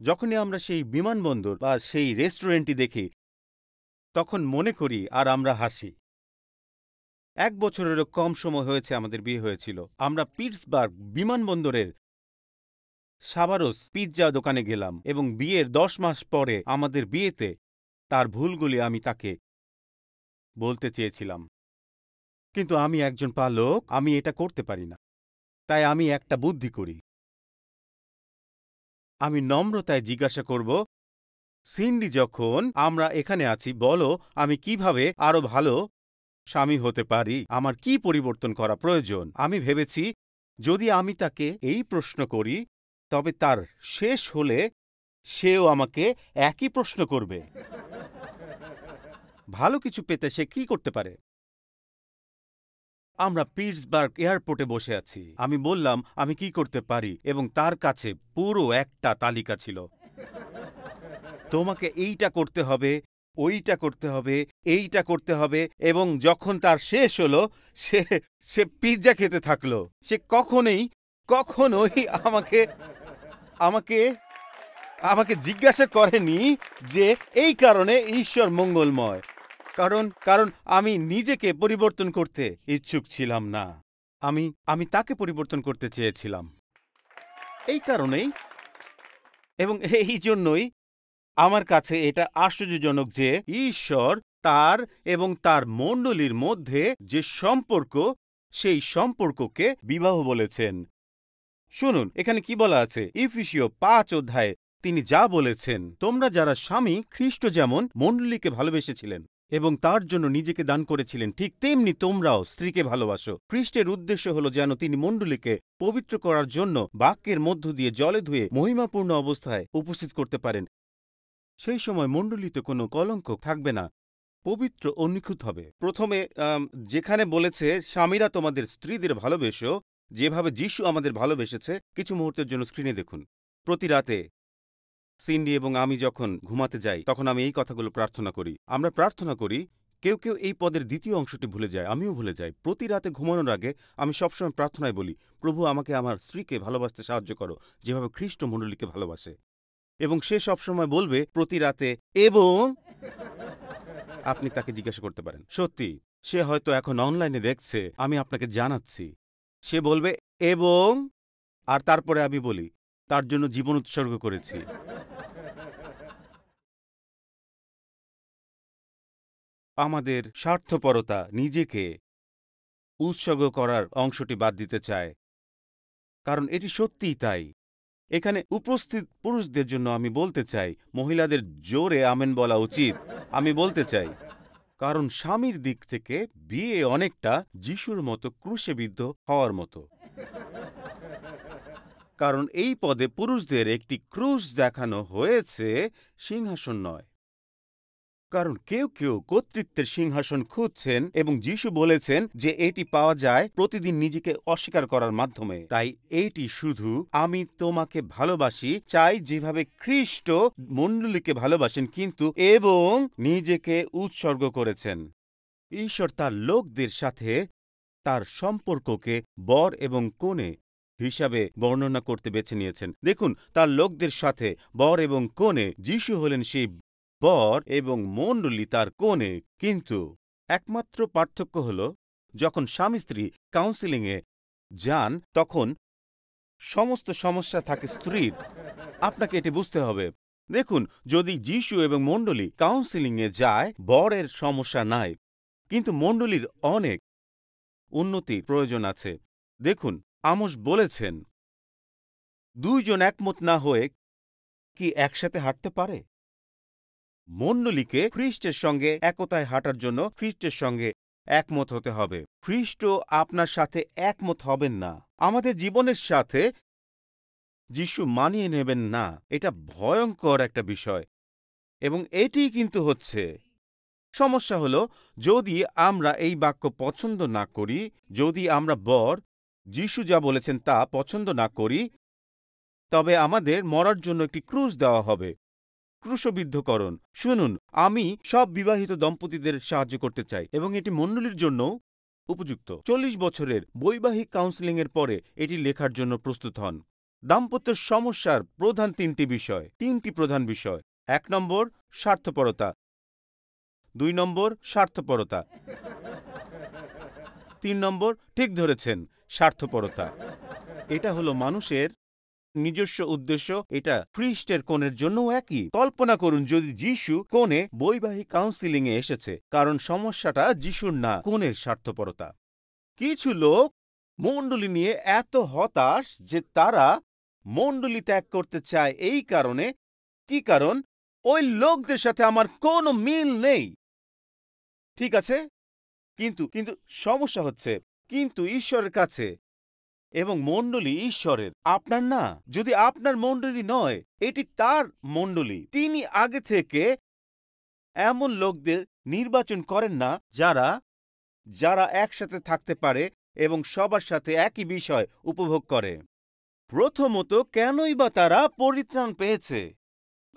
যখনই আমরা সেই বিমানবন্দর বা সেই রেস্টুরেন্টটি দেখি, তখন মনে করি আর আমরা হাসি। 1 বছরেরও কম সময় হয়েছে আমাদের বিয়ে হয়েছিল। আমরা পিটসবার্গ বিমানবন্দরের সাবারোস পিৎজা দোকানে গেলাম এবং বিয়ের 10 মাস পরে আমাদের বিয়েতে তার ভুলগুলি আমি তাকে বলতে চেয়েছিলাম। কিন্তু আমি একজন পালক, আমি এটা করতে পারি না। তাই আমি একটা বুদ্ধি করি। আমি নম্রতায় জিজ্ঞাসা করব, সিন্ডি, যখন আমরা এখানে আছি, বলো আমি কিভাবে আরো ভালো স্বামী হতে পারি? আমার কি পরিবর্তন করা প্রয়োজন? আমি ভেবেছি, যদি আমি তাকে এই প্রশ্ন করি, তবে তার শেষ হলে সেও আমাকে একই প্রশ্ন করবে। ভালো কিছু পেতে সে কি করতে পারে? আমরা পিটসবার্গ এয়ারপোর্টে বসে আছি। আমি বললাম আমি কি করতে পারি, এবং তার কাছে পুরো একটা তালিকা ছিল। তোমাকে এইটা করতে হবে, ওইটা করতে হবে, এইটা করতে হবে। এবং যখন তার শেষ হলো, সে পিৎজা খেতে থাকলো। সে কখনোই আমাকে জিজ্ঞাসা করেনি যে এই কারণে ঈশ্বর মঙ্গলময়। কারণ আমি নিজেকে পরিবর্তন করতে ইচ্ছুক ছিলাম না। আমি তাকে পরিবর্তন করতে চেয়েছিলাম। এই কারণেই এবং এই জন্যই আমার কাছে এটা আশ্চর্যজনক যে ঈশ্বর তার এবং তার মণ্ডলীর মধ্যে যে সম্পর্ক, সেই সম্পর্ককে বিবাহ বলেছেন। শুনুন এখানে কি বলা আছে। ইফিসীয় 5 অধ্যায়ে তিনি যা বলেছেন, তোমরা যারা স্বামী, খ্রিস্ট যেমন মণ্ডলীকে ভালোবেসেছিলেন, এবং তার জন্য নিজেকে দান করেছিলেন, ঠিক তেমনি তোমরাও স্ত্রীকে ভালোবাসো। খ্রিস্টের উদ্দেশ্য হলো যেন তিনি মণ্ডলীকে পবিত্র করার জন্য বাক্যের মধ্য দিয়ে জলে ধুয়ে মহিমাপূর্ণ অবস্থায় উপস্থিত করতে পারেন। সেই সময় মণ্ডলীতে কোনো কলঙ্ক থাকবে না, পবিত্র ও নিখুঁত হবে। প্রথমে যেখানে বলেছে স্বামীরা তোমাদের স্ত্রীদের ভালোবেসো যেভাবে যিশু আমাদের ভালোবেসেছে, কিছু মুহূর্তের জন্য স্ক্রিনে দেখুন। প্রতি রাতে সিন্ডি এবং আমি যখন ঘুমাতে যাই তখন আমি এই কথাগুলো প্রার্থনা করি। আমরা প্রার্থনা করি, কেউ কেউ এই পদের দ্বিতীয় অংশটি ভুলে যায়, আমিও ভুলে যাই। প্রতি রাতে ঘুমানোর আগে আমি সবসময় প্রার্থনায় বলি, প্রভু আমাকে আমার স্ত্রীকে ভালোবাসতে সাহায্য করো যেভাবে খ্রিস্ট মণ্ডলীকে ভালোবাসে। এবং সে সবসময় বলবে প্রতি রাতে এবং আপনি তাকে জিজ্ঞাসা করতে পারেন। সত্যি, সে হয়তো এখন অনলাইনে দেখছে, আমি আপনাকে জানাচ্ছি। সে বলবে এবং, আর তারপরে আমি বলি তার জন্য জীবন উৎসর্গ করেছি। আমাদের স্বার্থপরতা নিজেকে উৎসর্গ করার অংশটি বাদ দিতে চায়, কারণ এটি সত্যিই তাই। এখানে উপস্থিত পুরুষদের জন্য আমি বলতে চাই, মহিলাদের জোরে আমেন বলা উচিত। আমি বলতে চাই, কারণ স্বামীর দিক থেকে বিয়ে অনেকটা যিশুর মতো ক্রুশে বিদ্ধ হওয়ার মতো। কারণ এই পদে পুরুষদের একটি ক্রুশ দেখানো হয়েছে, সিংহাসন নয়। কারণ কেউ কেউ কর্তৃত্বের সিংহাসন খুঁজছেন এবং যিশু বলেছেন যে এটি পাওয়া যায় প্রতিদিন নিজেকে অস্বীকার করার মাধ্যমে। তাই এইটি শুধু আমি তোমাকে ভালোবাসি চাই যেভাবে খ্রিস্ট মণ্ডলীকে ভালোবাসেন, কিন্তু এবং নিজেকে উৎসর্গ করেছেন। ঈশ্বর তার লোকদের সাথে তার সম্পর্ককে বর এবং কনে হিসাবে বর্ণনা করতে বেছে নিয়েছেন। দেখুন, তার লোকদের সাথে বর এবং কনে, যিশু হলেন সেই বর এবং মণ্ডলী তার কনে। কিন্তু একমাত্র পার্থক্য হল, যখন স্বামী স্ত্রী কাউন্সিলিংয়ে যান তখন সমস্ত সমস্যা থাকে স্ত্রীর। আপনাকে এটি বুঝতে হবে। দেখুন, যদি যিশু এবং মণ্ডলী কাউন্সিলিংয়ে যায়, বরের সমস্যা নাই, কিন্তু মণ্ডলীর অনেক উন্নতি প্রয়োজন আছে। দেখুন, আমোস বলেছেন, দুইজন একমত না হয়ে কি একসাথে হাঁটতে পারে? মণ্ডলীকে খ্রিস্টের সঙ্গে একতায় হাঁটার জন্য খ্রিস্টের সঙ্গে একমত হতে হবে। খ্রিস্ট আপনার সাথে একমত হবেন না, আমাদের জীবনের সাথে যিশু মানিয়ে নেবেন না। এটা ভয়ঙ্কর একটা বিষয় এবং এটিই কিন্তু হচ্ছে সমস্যা। হলো যদি আমরা এই বাক্য পছন্দ না করি, যদি আমরা বর যিশু যা বলেছেন তা পছন্দ না করি, তবে আমাদের মরার জন্য একটি ক্রুশ দেওয়া হবে, ক্রুশবিদ্ধকরণ। শুনুন, আমি সব বিবাহিত দম্পতিদের সাহায্য করতে চাই এবং এটি মণ্ডলীর জন্য উপযুক্ত। 40 বছরের বৈবাহিক কাউন্সেলিংয়ের পরে এটি লেখার জন্য প্রস্তুত হন। দাম্পত্যের সমস্যার প্রধান তিনটি প্রধান বিষয়। 1 নম্বর স্বার্থপরতা, 2 নম্বর স্বার্থপরতা, 3 নম্বর, ঠিক ধরেছেন, স্বার্থপরতা। এটা হলো মানুষের নিজস্ব উদ্দেশ্য। এটা খ্রিস্টের কোণের জন্য একই। কল্পনা করুন যদি যিশু কোণে বৈবাহিক কাউন্সিলিংয়ে এসেছে, কারণ সমস্যাটা যিশুর না, কোণের স্বার্থপরতা। কিছু লোক মণ্ডলী নিয়ে এত হতাশ যে তারা মণ্ডলী ত্যাগ করতে চায় এই কারণে, কি কারণ? ওই লোকদের সাথে আমার কোনো মিল নেই। ঠিক আছে, কিন্তু সমস্যা হচ্ছে, কিন্তু ঈশ্বরের কাছে এবং মণ্ডলী ঈশ্বরের, আপনার না। যদি আপনার মণ্ডলী নয়, এটি তার মণ্ডলী। তিনি আগে থেকে এমন লোকদের নির্বাচন করেন না যারা একসাথে থাকতে পারে এবং সবার সাথে একই বিষয় উপভোগ করে। প্রথমত, কেনই বা তারা পরিত্রাণ পেয়েছে?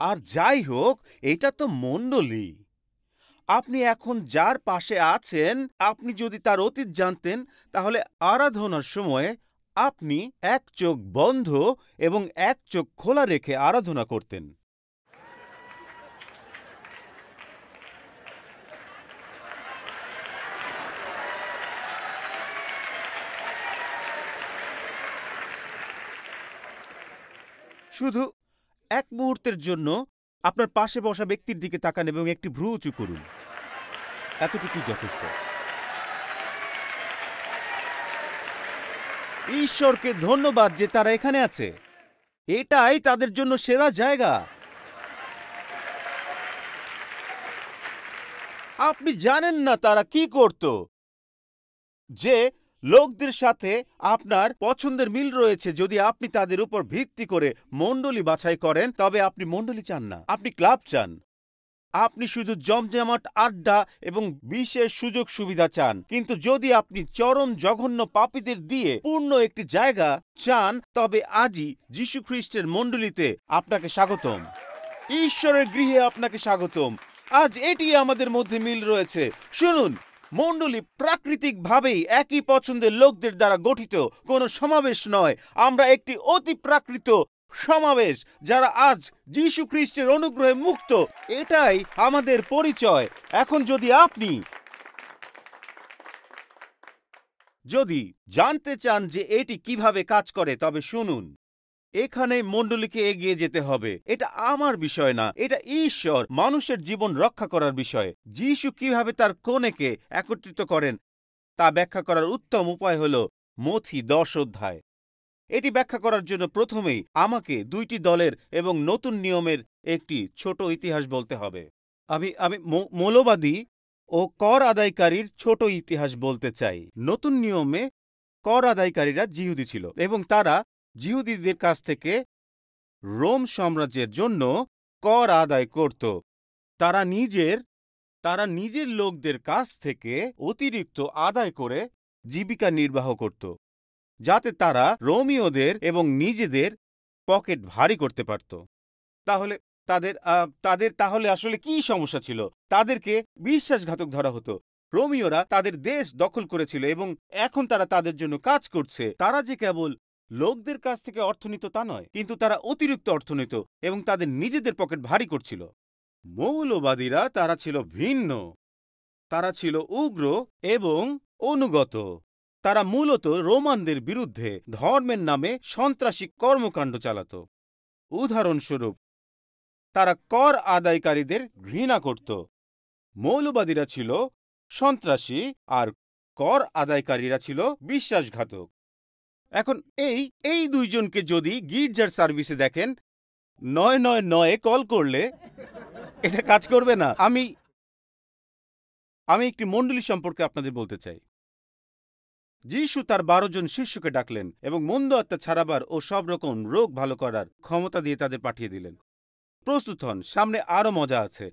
আর যাই হোক, এটা তো মণ্ডলী। আপনি এখন যার পাশে আছেন, আপনি যদি তার অতীত জানতেন, তাহলে আরাধনার সময় আপনি এক চোখ বন্ধ এবং এক চোখ খোলা রেখে আরাধনা করতেন। শুধু এক মুহূর্তের জন্য আপনার পাশে বসা ব্যক্তির দিকে তাকান এবং একটি ভ্রু উঁচু করুন। এতটুকুই যথেষ্ট। ঈশ্বরকে ধন্যবাদ যে তারা এখানে আছে। এটাই তাদের জন্য সেরা জায়গা। আপনি জানেন না তারা কি করত। যে লোকদের সাথে আপনার পছন্দের মিল রয়েছে, যদি আপনি তাদের উপর ভিত্তি করে মণ্ডলী বাছাই করেন, তবে আপনি মণ্ডলী চান না, আপনি ক্লাব চান। আপনি শুধু জমজমাট আড্ডা এবং বিশেষ সুযোগ সুবিধা চান। কিন্তু যদি আপনি চরম জঘন্য পাপীদের দিয়ে পূর্ণ একটি জায়গা চান, তবে আজই যীশু খ্রিস্টের মণ্ডলীতে আপনাকে স্বাগতম। ঈশ্বরের গৃহে আপনাকে স্বাগতম। আজ এটি আমাদের মধ্যে মিল রয়েছে। শুনুন, মণ্ডলী প্রাকৃতিকভাবেই একই পছন্দের লোকদের দ্বারা গঠিত, কোনো সমাবেশ নয়। আমরা একটি অতি প্রাকৃত সমাবেশ যারা আজ যীশু খ্রিস্টের অনুগ্রহে মুক্ত। এটাই আমাদের পরিচয়। এখন যদি জানতে চান যে এটি কিভাবে কাজ করে, তবে শুনুন, এখানে মণ্ডলীকে এগিয়ে যেতে হবে। এটা আমার বিষয় না, এটা ঈশ্বর মানুষের জীবন রক্ষা করার বিষয়। যীশু কিভাবে তার কনেকে একত্রিত করেন তা ব্যাখ্যা করার উত্তম উপায় হল মথি 10 অধ্যায়। এটি ব্যাখ্যা করার জন্য প্রথমেই আমাকে দুইটি দলের এবং নতুন নিয়মের একটি ছোট ইতিহাস বলতে হবে। আমি মৌলবাদী ও কর আদায়কারীর ছোট ইতিহাস বলতে চাই। নতুন নিয়মে কর আদায়কারীরা জিহুদি ছিল এবং তারা জিহুদীদের কাছ থেকে রোম সাম্রাজ্যের জন্য কর আদায় করত। তারা নিজের লোকদের কাছ থেকে অতিরিক্ত আদায় করে জীবিকা নির্বাহ করত, যাতে তারা রোমীয়দের এবং নিজেদের পকেট ভারী করতে পারত। তাহলে তাদের আসলে কি সমস্যা ছিল? তাদেরকে বিশ্বাসঘাতক ধরা হতো। রোমীয়রা তাদের দেশ দখল করেছিল এবং এখন তারা তাদের জন্য কাজ করছে। তারা যে কেবল লোকদের কাছ থেকে অর্থ নিত তা নয়, কিন্তু তারা অতিরিক্ত অর্থ নিত এবং তাদের নিজেদের পকেট ভারী করছিল। মৌলবাদীরা তারা ছিল ভিন্ন, তারা ছিল উগ্র এবং অনুগত। তারা মূলত রোমানদের বিরুদ্ধে ধর্মের নামে সন্ত্রাসী কর্মকাণ্ড চালাত। উদাহরণস্বরূপ, তারা কর আদায়কারীদের ঘৃণা করত। মৌলবাদীরা ছিল সন্ত্রাসী আর কর আদায়কারীরা ছিল বিশ্বাসঘাতক। এখন এই দুইজনকে যদি গির্জার সার্ভিসে দেখেন, 999 কল করলে এটা কাজ করবে না। আমি একটি মণ্ডলী সম্পর্কে আপনাদের বলতে চাই। যীশু তার 12 জন শিষ্যকে ডাকলেন এবং মন্দ আত্মা ছাড়াবার ও সব রকম রোগ ভালো করার ক্ষমতা দিয়ে তাদের পাঠিয়ে দিলেন। প্রস্তুত হন, সামনে আরো মজা আছে।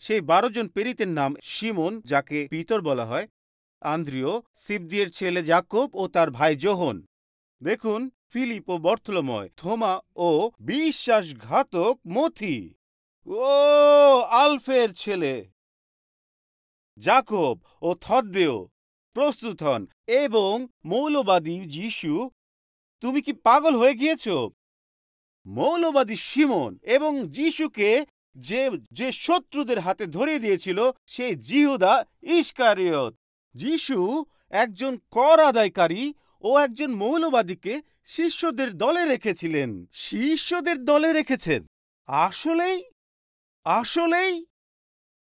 সেই 12 জন প্রেরিতের নাম শিমন, যাকে পিতর বলা হয়, আন্দ্রিয়, সিবদিয়ের ছেলে যাকব ও তার ভাই যোহন, দেখুন, ফিলিপ ও বর্থলোময়, থোমা ও বিশ্বাসঘাতক মথি, ও আলফের ছেলে যাকব ও থদ্দেও। প্রস্তুত হন, এবং মৌলবাদী যীশু। তুমি কি পাগল হয়ে গিয়েছ? মৌলবাদী শিমন এবং যীশুকে যে শত্রুদের হাতে ধরিয়ে দিয়েছিল, সে জিহুদা ইস্কারিয়ত। যীশু একজন কর আদায়কারী ও একজন মৌলবাদীকে শিষ্যদের দলে রেখেছিলেন। শিষ্যদের দলে রেখেছেন? আসলেই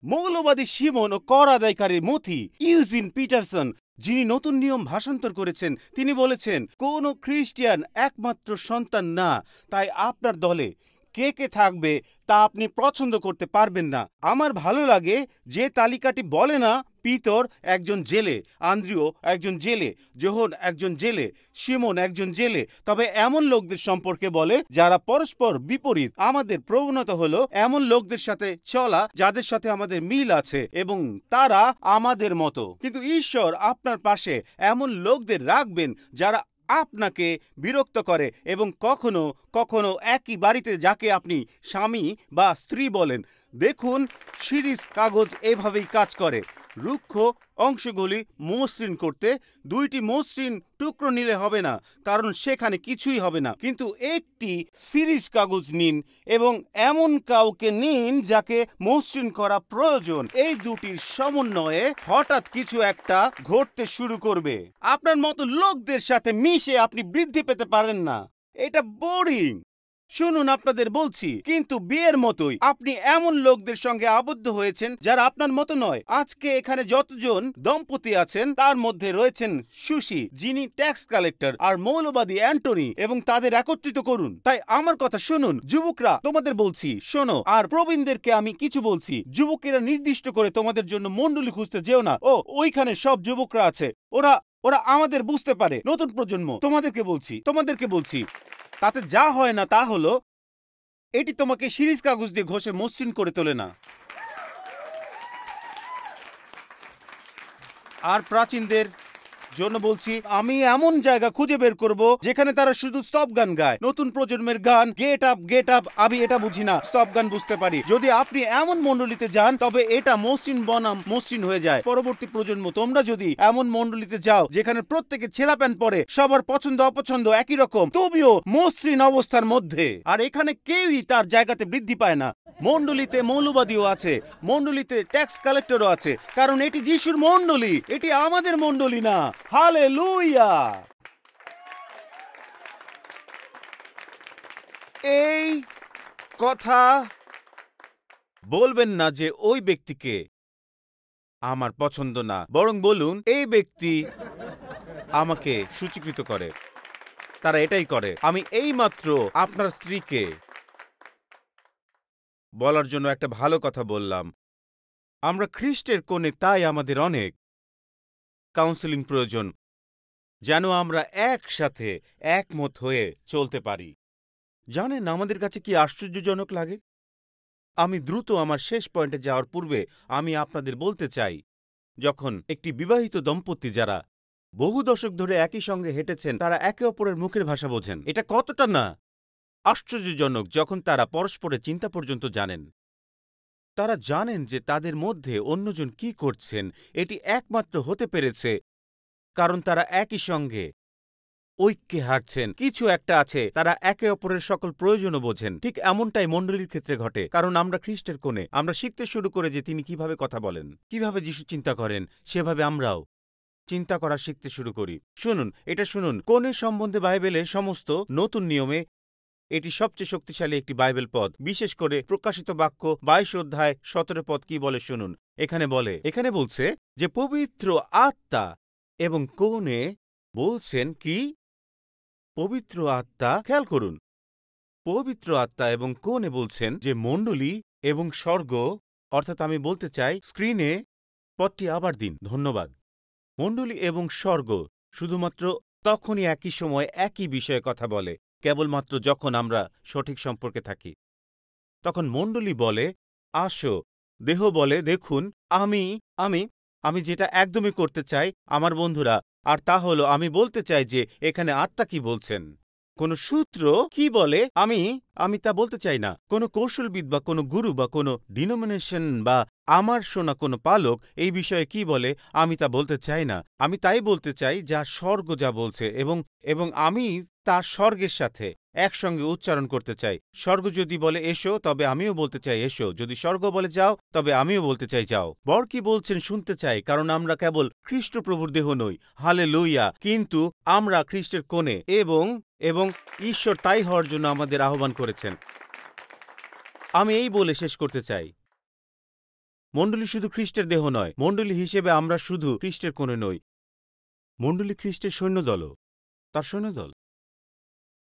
মৌলবাদী শিমন ও কর আদায়কারী মথি। ইউজিন পিটারসন, যিনি নতুন নিয়ম ভাষান্তর করেছেন, তিনি বলেছেন, কোন খ্রিস্টিয়ান একমাত্র সন্তান না, তাই আপনার দলে কে কে থাকবে তা আপনি পছন্দ করতে পারবেন না। আমার ভালো লাগে যে তালিকাটি বলে না পিতর একজন জেলে, আন্দ্রিয় একজন জেলে, যোহন একজন জেলে, শিমন একজন জেলে, তবে এমন লোকদের সম্পর্কে বলে যারা পরস্পর বিপরীত। আমাদের প্রবণতা হলো এমন লোকদের সাথে চলা যাদের সাথে আমাদের মিল আছে এবং তারা আমাদের মতো। কিন্তু ঈশ্বর আপনার পাশে এমন লোকদের রাখবেন যারা আপনাকে বিরক্ত করে এবং কখনো কখনো একই বাড়িতে যাকে আপনি স্বামী বা স্ত্রী বলেন। দেখুন, সিরিজ কাগজ এভাবেই কাজ করে। রুক্ষ অংশগুলি মসৃণ করতে 2টি মসৃণ টুকরো নিলে হবে না, কারণ সেখানে কিছুই হবে না। কিন্তু একটি সিরিজ কাগজ নিন এবং এমন কাউকে নিন যাকে মসৃণ করা প্রয়োজন। এই দুটির সমন্বয়ে হঠাৎ কিছু একটা ঘটতে শুরু করবে। আপনার মতো লোকদের সাথে মিশে আপনি বৃদ্ধি পেতে পারেন না। এটা বোরিং। শুনুন, আপনাদের বলছি, কিন্তু বিয়ের মতোই আপনি এমন লোকদের সঙ্গে আবদ্ধ হয়েছেন যারা আপনার মতো নয়। আজকে এখানে যতজন দম্পতি আছেন তার মধ্যে রয়েছেন সুশি, যিনি ট্যাক্স কালেক্টর, আর মৌলবাদী অ্যান্টনি, এবং তাদের একত্রিত করুন। তাই আমার কথা শুনুন, যুবকরা, তোমাদের বলছি শোনো, আর প্রবীণদেরকে আমি কিছু বলছি, যুবকেরা নির্দিষ্ট করে তোমাদের জন্য মণ্ডলী খুঁজতে যেও না। ও ওইখানে সব যুবকরা আছে, ওরা ওরা আমাদের বুঝতে পারে। নতুন প্রজন্ম, তোমাদেরকে বলছি, তাতে যা হয় না তা হলো, এটি তোমাকে শিরিষ কাগজ দিয়ে ঘষে মসৃণ করে তোলে না। আর প্রাচীনদের জন্য বলছি, আমি এমন জায়গা খুঁজে বের করব যেখানে তারা শুধু স্তব গান গায়। নতুন প্রজন্মের গান, গেট আপ। আমি এটা বুঝি না, স্তব গান বুঝতে পারি। যদি আপনি এমন মণ্ডলীতে যান তবে এটা মসৃণ বনাম মসৃণ হয়ে যায়। পরবর্তী প্রজন্ম, তোমরা যদি এমন মণ্ডলীতে যাও যেখানে প্রত্যেকে ছেঁড়া প্যান্ট পরে, সবার পছন্দ অপছন্দ একই রকম, তুমিও মসৃণ অবস্থার মধ্যে, আর এখানে কেউই তার জায়গাতে বৃদ্ধি পায় না। মণ্ডলীতে মৌলবাদীও আছে, মণ্ডলীতে ট্যাক্স কালেক্টরও আছে, কারণ এটি যিশুর মণ্ডলী, এটি আমাদের মণ্ডলী না। হালেলুয়া! এই কথা বলবেন না যে ওই ব্যক্তিকে আমার পছন্দ না, বরং বলুন এই ব্যক্তি আমাকে সূচীকৃত করে। তারা এটাই করে। আমি এইমাত্র আপনার স্ত্রীকে বলার জন্য একটা ভালো কথা বললাম। আমরা খ্রিস্টের কোণে, তাই আমাদের অনেক কাউন্সেলিং প্রয়োজন, যেন আমরা একসাথে একমত হয়ে চলতে পারি। জানেন আমাদের কাছে কি আশ্চর্যজনক লাগে? আমি দ্রুত আমার শেষ পয়েন্টে যাওয়ার পূর্বে আমি আপনাদের বলতে চাই, যখন একটি বিবাহিত দম্পতি যারা বহু দশক ধরে একই সঙ্গে হেঁটেছেন, তারা একে অপরের মুখের ভাষা বোঝেন, এটা কতটা না আশ্চর্যজনক যখন তারা পরস্পরের চিন্তা পর্যন্ত জানেন। তারা জানেন যে তাদের মধ্যে অন্যজন কি করছেন। এটি একমাত্র হতে পেরেছে কারণ তারা একই সঙ্গে ঐক্যে হাঁটছেন। কিছু একটা আছে, তারা একে অপরের সকল প্রয়োজনও বোঝেন। ঠিক এমনটাই মণ্ডলীর ক্ষেত্রে ঘটে, কারণ আমরা খ্রিস্টের কোণে। আমরা শিখতে শুরু করে যে তিনি কিভাবে কথা বলেন, কিভাবে যিশু চিন্তা করেন, সেভাবে আমরাও চিন্তা করা শিখতে শুরু করি। শুনুন, এটা শুনুন, কোণে সম্বন্ধে বাইবেলের সমস্ত নতুন নিয়মে এটি সবচেয়ে শক্তিশালী একটি বাইবেল পদ, বিশেষ করে প্রকাশিত বাক্য 22 অধ্যায় 17 পদ কি বলে শুনুন। এখানে বলছে যে পবিত্র আত্মা এবং কোণে বলছেন কি? পবিত্র আত্মা, খেয়াল করুন, পবিত্র আত্মা এবং কোণে বলছেন যে মণ্ডলী এবং স্বর্গ, অর্থাৎ আমি বলতে চাই, স্ক্রিনে পদটি আবার দিন, ধন্যবাদ। মণ্ডলী এবং স্বর্গ শুধুমাত্র তখনই একই সময় একই বিষয়ে কথা বলে, কেবলমাত্র যখন আমরা সঠিক সম্পর্কে থাকি। তখন মণ্ডলী বলে আসো, দেহ বলে দেখুন আমি যেটা একদমই করতে চাই আমার বন্ধুরা, আর তা হলো আমি বলতে চাই যে এখানে আত্মা কি বলছেন, কোন সূত্র কি বলে আমি তা বলতে চাই না, কোন কৌশলবিদ বা কোন গুরু বা কোন ডিনোমিনেশন বা আমার শোনা কোন পালক এই বিষয়ে কি বলে আমি তা বলতে চাই না। আমি তাই বলতে চাই যা স্বর্গ যা বলছে, এবং আমি তা স্বর্গের সাথে একসঙ্গে উচ্চারণ করতে চাই। স্বর্গ যদি বলে এসো, তবে আমিও বলতে চাই এসো। যদি স্বর্গ বলে যাও, তবে আমিও বলতে চাই যাও। বর কি বলছেন শুনতে চাই, কারণ আমরা কেবল খ্রিস্ট প্রভুর দেহ নই, হালেলুয়া, কিন্তু আমরা খ্রিস্টের কোণে, এবং ঈশ্বর তাই হওয়ার জন্য আমাদের আহ্বান করেছেন। আমি এই বলে শেষ করতে চাই, মণ্ডলী শুধু খ্রিস্টের দেহ নয়, মণ্ডলী হিসেবে আমরা শুধু খ্রিস্টের কোণে নই, মণ্ডলী খ্রিস্টের সৈন্যদলও, তার সৈন্যদল।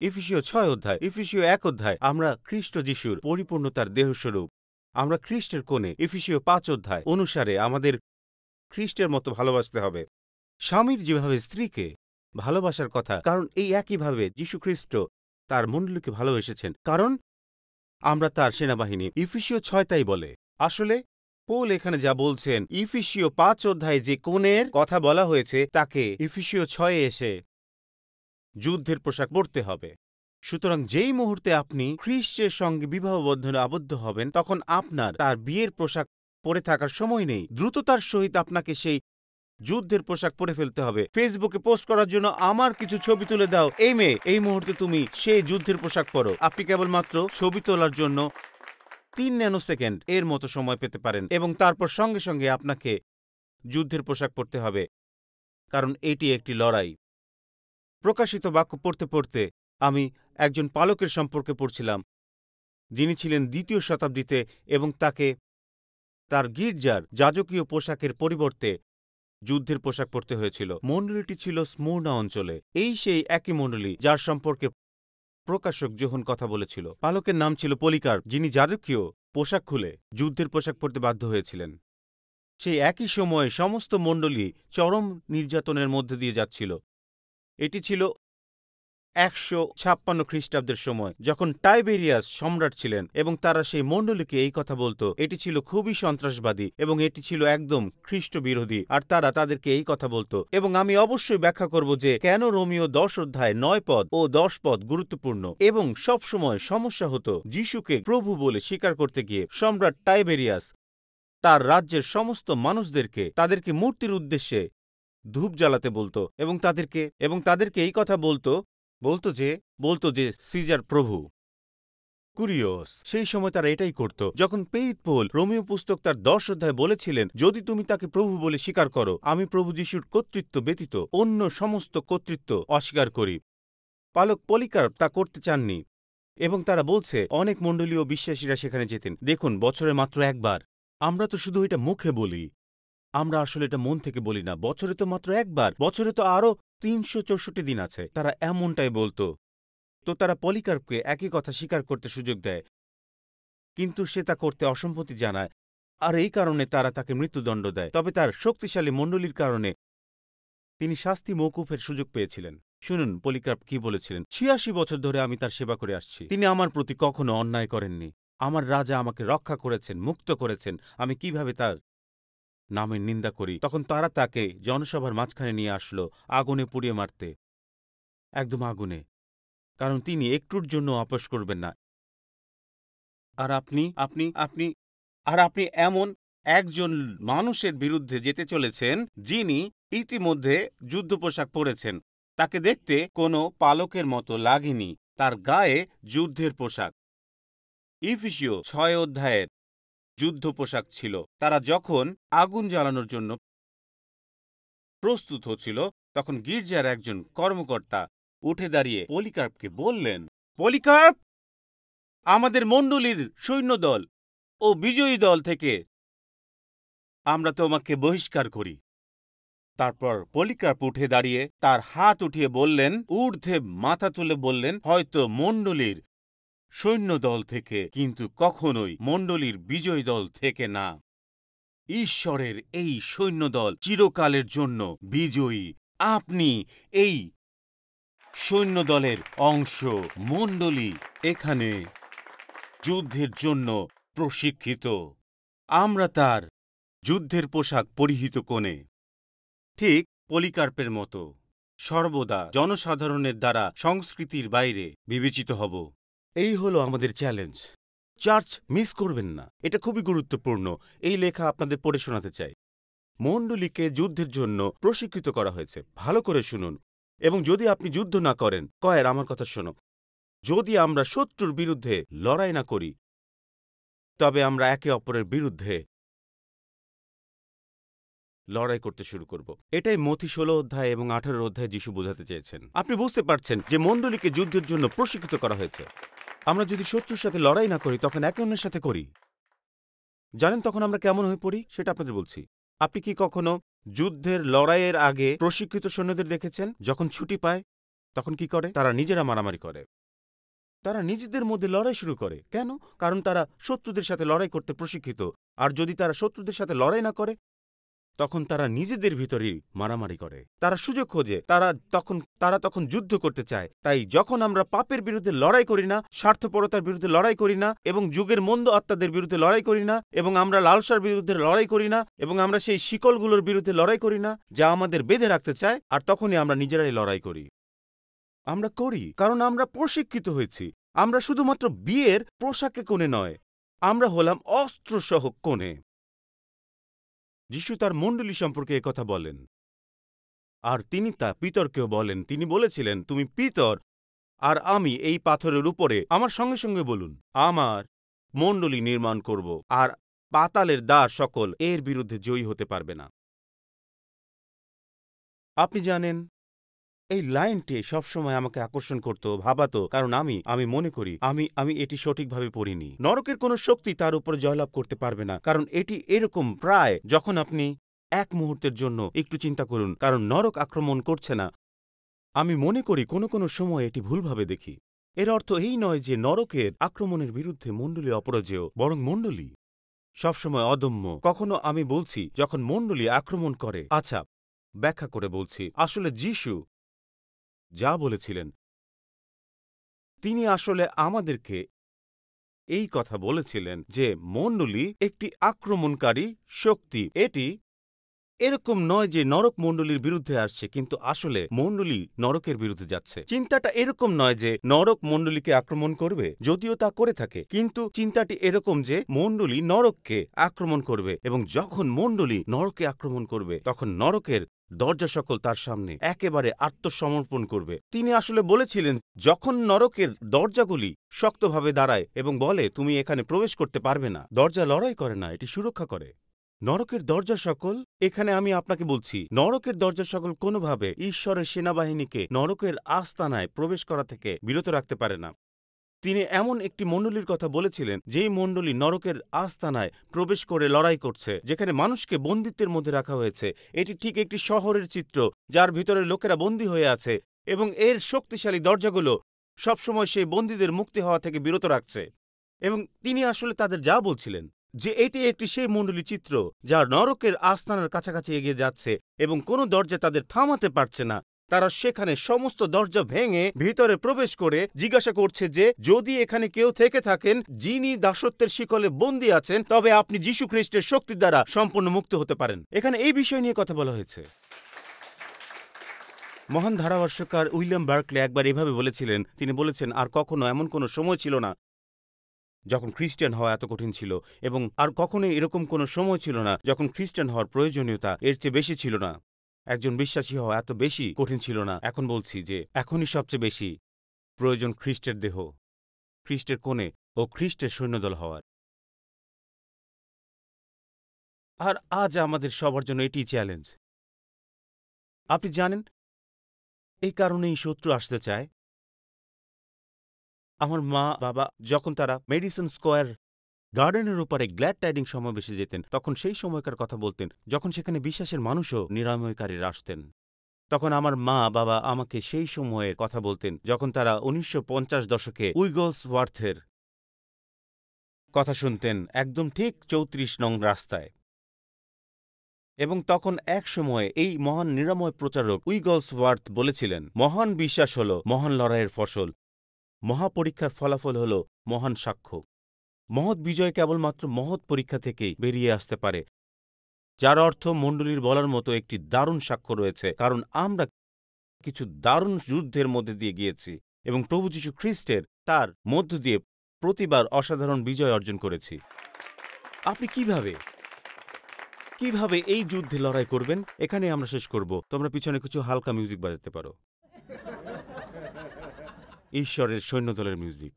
ইফিসীয় 6 অধ্যায়, ইফিসীয় 1 অধ্যায়, আমরা খ্রিস্ট যিশুর পরিপূর্ণতার দেহস্বরূপ, আমরা খ্রিস্টের কোণে। ইফিসীয় 5 অধ্যায় অনুসারে আমাদের খ্রিস্টের মতো ভালোবাসতে হবে। স্বামীর যেভাবে স্ত্রীকে ভালোবাসার কথা, কারণ এই একইভাবে যীশু খ্রিস্ট তার মণ্ডলীকে ভালোবেসেছেন, কারণ আমরা তার সেনাবাহিনী। ইফিসীয় 6 তাই বলে। আসলে পৌল এখানে যা বলছেন, ইফিসীয় 5 অধ্যায়ে যে কোণের কথা বলা হয়েছে তাকে ইফিসীয় 6 এসে যুদ্ধের পোশাক পরতে হবে। সুতরাং যেই মুহূর্তে আপনি খ্রিস্টের সঙ্গে বিবাহ বন্ধনে আবদ্ধ হবেন, তখন আপনার তার বিয়ের পোশাক পরে থাকার সময় নেই। দ্রুততার সহিত আপনাকে সেই যুদ্ধের পোশাক পরে ফেলতে হবে। ফেসবুকে পোস্ট করার জন্য আমার কিছু ছবি তুলে দাও, এই মেয়ে, এই মুহূর্তে তুমি সেই যুদ্ধের পোশাক পরো। আপনি কেবলমাত্র ছবি তোলার জন্য 3 ন্যানোসেকেন্ড এর মতো সময় পেতে পারেন, এবং তারপর সঙ্গে সঙ্গে আপনাকে যুদ্ধের পোশাক পরতে হবে, কারণ এটি একটি লড়াই। প্রকাশিত বাক্য পড়তে পড়তে আমি একজন পালকের সম্পর্কে পড়ছিলাম, যিনি ছিলেন ২য় শতাব্দীতে এবং তাকে তার গির্জার যাজকীয় পোশাকের পরিবর্তে যুদ্ধের পোশাক পরতে হয়েছিল। মণ্ডলীটি ছিল স্মুর্না অঞ্চলে। এই সেই একই মণ্ডলী যার সম্পর্কে প্রকাশক যোহন কথা বলেছিল। পালকের নাম ছিল পলিকার্প, যিনি যাজকীয় পোশাক খুলে যুদ্ধের পোশাক পরতে বাধ্য হয়েছিলেন। সেই একই সময়ে সমস্ত মণ্ডলী চরম নির্যাতনের মধ্যে দিয়ে যাচ্ছিল। এটি ছিল ১৫৬ খ্রিস্টাব্দের সময়, যখন টাইবেরিয়াস সম্রাট ছিলেন, এবং তারা সেই মণ্ডলীকে এই কথা বলতো এটি ছিল খুবই সন্ত্রাসবাদী এবং এটি ছিল একদম খ্রিস্ট বিরোধী, আর তারা তাদেরকে এই কথা বলতো। এবং আমি অবশ্যই ব্যাখ্যা করব যে কেন রোমীয় ১০ অধ্যায় ৯ পদ ও ১০ পদ গুরুত্বপূর্ণ। এবং সবসময় সমস্যা হতো যিশুকে প্রভু বলে স্বীকার করতে গিয়ে সম্রাট টাইবেরিয়াস তার রাজ্যের সমস্ত মানুষদেরকে তাদেরকে মূর্তির উদ্দেশ্যে ধূপ জ্বালাতে বলতো এবং তাদেরকে এই কথা বলতো যে সিজার প্রভু। কুরিওস, সেই সময় তারা এটাই করত। যখন প্রেরিত পৌল রোমীয় পুস্তক তার ১০ অধ্যায় বলেছিলেন, যদি তুমি তাকে প্রভু বলে স্বীকার করো, আমি প্রভু যিশুর কর্তৃত্ব ব্যতীত অন্য সমস্ত কর্তৃত্ব অস্বীকার করি। পালক পলিকার্প তা করতে চাননি, এবং তারা বলছে অনেক মণ্ডলীয় বিশ্বাসীরা সেখানে যেতেন। দেখুন, বছরে মাত্র একবার। আমরা তো শুধু এটা মুখে বলি, আমরা আসলে এটা মন থেকে বলি না। বছরে তো মাত্র একবার, বছরে তো আরও ৩৬৪ দিন আছে। তারা এমনটাই বলতো। তো তারা পলিকার্পকে একই কথা স্বীকার করতে সুযোগ দেয়, কিন্তু সে তা করতে অসম্মতি জানায়, আর এই কারণে তারা তাকে মৃত্যুদণ্ড দেয়। তবে তার শক্তিশালী মণ্ডলীর কারণে তিনি শাস্তি মওকুফের সুযোগ পেয়েছিলেন। শুনুন পলিকার্প কি বলেছিলেন। ৮৬ বছর ধরে আমি তার সেবা করে আসছি। তিনি আমার প্রতি কখনো অন্যায় করেননি। আমার রাজা আমাকে রক্ষা করেছেন, মুক্ত করেছেন। আমি কিভাবে তার নামের নিন্দা করি? তখন তারা তাকে জনসভার মাঝখানে নিয়ে আসলো, আগুনে পুড়িয়ে মারতে, একদম আগুনে, কারণ তিনি একটুর জন্য আপোস করবেন না। আর আপনি এমন একজন মানুষের বিরুদ্ধে যেতে চলেছেন যিনি ইতিমধ্যে যুদ্ধ পোশাক পরেছেন। তাকে দেখতে কোনো পালকের মতো লাগেনি, তার গায়ে যুদ্ধের পোশাক। ইফিসীয় ৬ অধ্যায়ের যুদ্ধ পোশাক ছিল। তারা যখন আগুন জ্বালানোর জন্য প্রস্তুত হচ্ছিল, তখন গির্জার একজন কর্মকর্তা উঠে দাঁড়িয়ে পলিকার্পকে বললেন, পলিকার্প, আমাদের মণ্ডলীর সৈন্যদল ও বিজয়ী দল থেকে আমরা তোমাকে বহিষ্কার করি। তারপর পলিকার্প উঠে দাঁড়িয়ে তার হাত উঠিয়ে বললেন, ঊর্ধ্বে মাথা তুলে বললেন, হয়তো মণ্ডলীর সৈন্যদল থেকে, কিন্তু কখনোই মণ্ডলীর বিজয়ী দল থেকে না। ঈশ্বরের এই সৈন্যদল চিরকালের জন্য বিজয়ী। আপনি এই সৈন্যদলের অংশ। মণ্ডলী এখানে যুদ্ধের জন্য প্রশিক্ষিত। আমরা তার যুদ্ধের পোশাক পরিহিত কোণে, ঠিক পলিকার্পের মতো সর্বদা জনসাধারণের দ্বারা সংস্কৃতির বাইরে বিবেচিত হব। এই হলো আমাদের চ্যালেঞ্জ। চার্চ মিস করবেন না, এটা খুবই গুরুত্বপূর্ণ। এই লেখা আপনাদের পড়ে শোনাতে চাই। মণ্ডলীকে যুদ্ধের জন্য প্রশিক্ষিত করা হয়েছে। ভালো করে শুনুন। এবং যদি আপনি যুদ্ধ না করেন, আমার কথা শোনো, যদি আমরা শত্রুর বিরুদ্ধে লড়াই না করি, তবে আমরা একে অপরের বিরুদ্ধে লড়াই করতে শুরু করব। এটাই মথি ১৬ অধ্যায় এবং ১৮ অধ্যায়ে যিশু বোঝাতে চেয়েছেন। আপনি বুঝতে পারছেন যে মণ্ডলীকে যুদ্ধের জন্য প্রশিক্ষিত করা হয়েছে। আমরা যদি শত্রুর সাথে লড়াই না করি, তখন একে অন্যের সাথে করি, জানেন তখন আমরা কেমন হয়ে পড়ি? সেটা আপনাদের বলছি। আপনি কি কখনো যুদ্ধের লড়াইয়ের আগে প্রশিক্ষিত সৈন্যদের দেখেছেন? যখন ছুটি পায় তখন কি করে? তারা নিজেরা মারামারি করে। তারা নিজেদের মধ্যে লড়াই শুরু করে। কেন? কারণ তারা শত্রুদের সাথে লড়াই করতে প্রশিক্ষিত। আর যদি তারা শত্রুদের সাথে লড়াই না করে, তখন তারা নিজেদের ভিতরেই মারামারি করে। তারা সুযোগ খোঁজে, তারা তখন যুদ্ধ করতে চায়। তাই যখন আমরা পাপের বিরুদ্ধে লড়াই করি না, স্বার্থপরতার বিরুদ্ধে লড়াই করি না, এবং যুগের মন্দ আত্মাদের বিরুদ্ধে লড়াই করি না, এবং আমরা লালসার বিরুদ্ধে লড়াই করি না, এবং আমরা সেই শিকলগুলোর বিরুদ্ধে লড়াই করি না যা আমাদের বেঁধে রাখতে চায়, আর তখনই আমরা নিজেরাই লড়াই করি। আমরা করি কারণ আমরা প্রশিক্ষিত হয়েছি। আমরা শুধুমাত্র বিয়ের পোশাকে কোণে নয়, আমরা হলাম অস্ত্রসহ কোণে। যিশু তার মণ্ডলী সম্পর্কে একথা বলেন, আর তিনি তা পিতরকেও বলেন। তিনি বলেছিলেন, তুমি পিতর, আর আমি এই পাথরের উপরে, আমার সঙ্গে সঙ্গে বলুন, আমার মণ্ডলী নির্মাণ করব, আর পাতালের দ্বার সকল এর বিরুদ্ধে জয়ী হতে পারবে না। আপনি জানেন এই লাইনটি সবসময় আমাকে আকর্ষণ করত, ভাবাতো, কারণ আমি মনে করি আমি এটি সঠিকভাবে পড়িনি। নরকের কোনো শক্তি তার উপরে জয়লাভ করতে পারবে না, কারণ এটি এরকম প্রায় যখন আপনি এক মুহূর্তের জন্য একটু চিন্তা করুন, কারণ নরক আক্রমণ করছে না। আমি মনে করি কোনো সময় এটি ভুলভাবে দেখি। এর অর্থ এই নয় যে নরকের আক্রমণের বিরুদ্ধে মণ্ডলী অপরাজেয়, বরং মণ্ডলী সবসময় অদম্য। কখনো আমি বলছি যখন মণ্ডলী আক্রমণ করে, আচ্ছা ব্যাখ্যা করে বলছি, আসলে যিশু যা বলেছিলেন, তিনি আসলে আমাদেরকে এই কথা বলেছিলেন যে মণ্ডলী একটি আক্রমণকারী শক্তি। এটি এরকম নয় যে নরক মণ্ডলীর বিরুদ্ধে আসছে, কিন্তু আসলে মণ্ডলী নরকের বিরুদ্ধে যাচ্ছে। চিন্তাটা এরকম নয় যে নরক মণ্ডলীকে আক্রমণ করবে, যদিও তা করে থাকে, কিন্তু চিন্তাটি এরকম যে মণ্ডলী নরককে আক্রমণ করবে, এবং যখন মণ্ডলী নরককে আক্রমণ করবে তখন নরকের দরজা সকল তার সামনে একেবারে আত্মসমর্পণ করবে। তিনি আসলে বলেছিলেন, যখন নরকের দরজাগুলি শক্তভাবে দাঁড়ায় এবং বলে তুমি এখানে প্রবেশ করতে পারবে না, দরজা লড়াই করে না, এটি সুরক্ষা করে। নরকের দরজা সকল, এখানে আমি আপনাকে বলছি, নরকের দরজা সকল কোনোভাবে ঈশ্বরের সেনাবাহিনীকে নরকের আস্তানায় প্রবেশ করা থেকে বিরত রাখতে পারে না। তিনি এমন একটি মণ্ডলীর কথা বলেছিলেন যেই মণ্ডলী নরকের আস্তানায় প্রবেশ করে লড়াই করছে, যেখানে মানুষকে বন্দিত্বের মধ্যে রাখা হয়েছে। এটি ঠিক একটি শহরের চিত্র যার ভিতরে লোকেরা বন্দী হয়ে আছে, এবং এর শক্তিশালী দরজাগুলো সবসময় সেই বন্দীদের মুক্তি হওয়া থেকে বিরত রাখছে। এবং তিনি আসলে তাদের যা বলছিলেন যে এটি একটি সেই মণ্ডলী চিত্র যা নরকের আস্তানার কাছাকাছি এগিয়ে যাচ্ছে, এবং কোনো দরজা তাদের থামাতে পারছে না। তারা সেখানে সমস্ত দরজা ভেঙে ভিতরে প্রবেশ করে জিজ্ঞাসা করছে যে যদি এখানে কেউ থেকে থাকেন যিনি দাসত্বের শিকলে বন্দী আছেন, তবে আপনি যীশু খ্রিস্টের শক্তির দ্বারা সম্পূর্ণ মুক্ত হতে পারেন। এখানে এই বিষয় নিয়ে কথা বলা হয়েছে। মহান ধারাভাষ্যকার উইলিয়াম বার্কলে একবার এভাবে বলেছিলেন, তিনি বলেছেন, আর কখনো এমন কোনো সময় ছিল না যখন খ্রিস্টান হওয়া এত কঠিন ছিল, এবং আর কখনোই এরকম কোনো সময় ছিল না যখন খ্রিস্টান হওয়ার প্রয়োজনীয়তা এর চেয়ে বেশি ছিল না। একজন বিশ্বাসী হওয়া এত বেশি কঠিন ছিল না। এখন বলছি যে এখনই সবচেয়ে বেশি প্রয়োজন খ্রিস্টের দেহ, খ্রিস্টের কোণে ও খ্রিস্টের সৈন্যদল হওয়ার। আর আজ আমাদের সবার জন্য এটি চ্যালেঞ্জ। আপনি জানেন, এই কারণেই শত্রু আসতে চায়। আমার মা বাবা যখন তারা মেডিসন স্কোয়ার গার্ডেনের উপরে গ্ল্যাড টাইডিং সমাবেশে যেতেন, তখন সেই সময়কার কথা বলতেন যখন সেখানে বিশ্বাসের মানুষও নিরাময়কারীরা আসতেন। তখন আমার মা বাবা আমাকে সেই সময়ের কথা বলতেন যখন তারা 1950 দশকে উইগলসওয়ার্থের কথা শুনতেন, একদম ঠিক 34 নং রাস্তায়। এবং তখন এক সময়ে এই মহান নিরাময় প্রচারক উইগলসওয়ার্থ বলেছিলেন, মহান বিশ্বাস হল মহান লড়াইয়ের ফসল, মহাপরীক্ষার ফলাফল হল মহান সাক্ষ্য। মহৎ বিজয় কেবলমাত্র মহৎ পরীক্ষা থেকেই বেরিয়ে আসতে পারে, যার অর্থ মণ্ডলীর বলার মতো একটি দারুণ সাক্ষ্য রয়েছে, কারণ আমরা কিছু দারুণ যুদ্ধের মধ্যে দিয়ে গিয়েছি এবং প্রভু যীশু খ্রিস্টের তার মধ্য দিয়ে প্রতিবার অসাধারণ বিজয় অর্জন করেছি। আপনি কিভাবে এই যুদ্ধে লড়াই করবেন? এখানে আমরা শেষ করব। তোমরা পিছনে কিছু হালকা মিউজিক বাজাতে পারো, ঈশ্বরের সৈন্যদলের মিউজিক।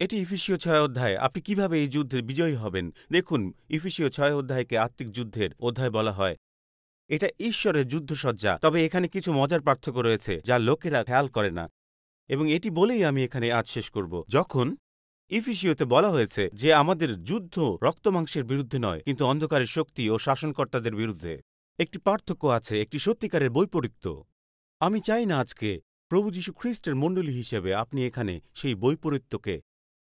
এটি ইফিসীয় 6 অধ্যায়। আপনি কিভাবে এই যুদ্ধে বিজয়ী হবেন? দেখুন, ইফিসীয় 6 অধ্যায়কে আত্মিক যুদ্ধের অধ্যায় বলা হয়। এটা ঈশ্বরের যুদ্ধসজ্জা। তবে এখানে কিছু মজার পার্থক্য রয়েছে যা লোকেরা খেয়াল করে না, এবং এটি বলেই আমি এখানে আজ শেষ করব। যখন ইফিসীয়তে বলা হয়েছে যে আমাদের যুদ্ধ রক্তমাংসের বিরুদ্ধে নয়, কিন্তু অন্ধকারের শক্তি ও শাসনকর্তাদের বিরুদ্ধে, একটি পার্থক্য আছে, একটি সত্যিকারের বৈপরীত্য। আমি চাই না আজকে প্রভু যীশু খ্রিস্টের মণ্ডলী হিসেবে আপনি এখানে সেই বৈপরীত্যকে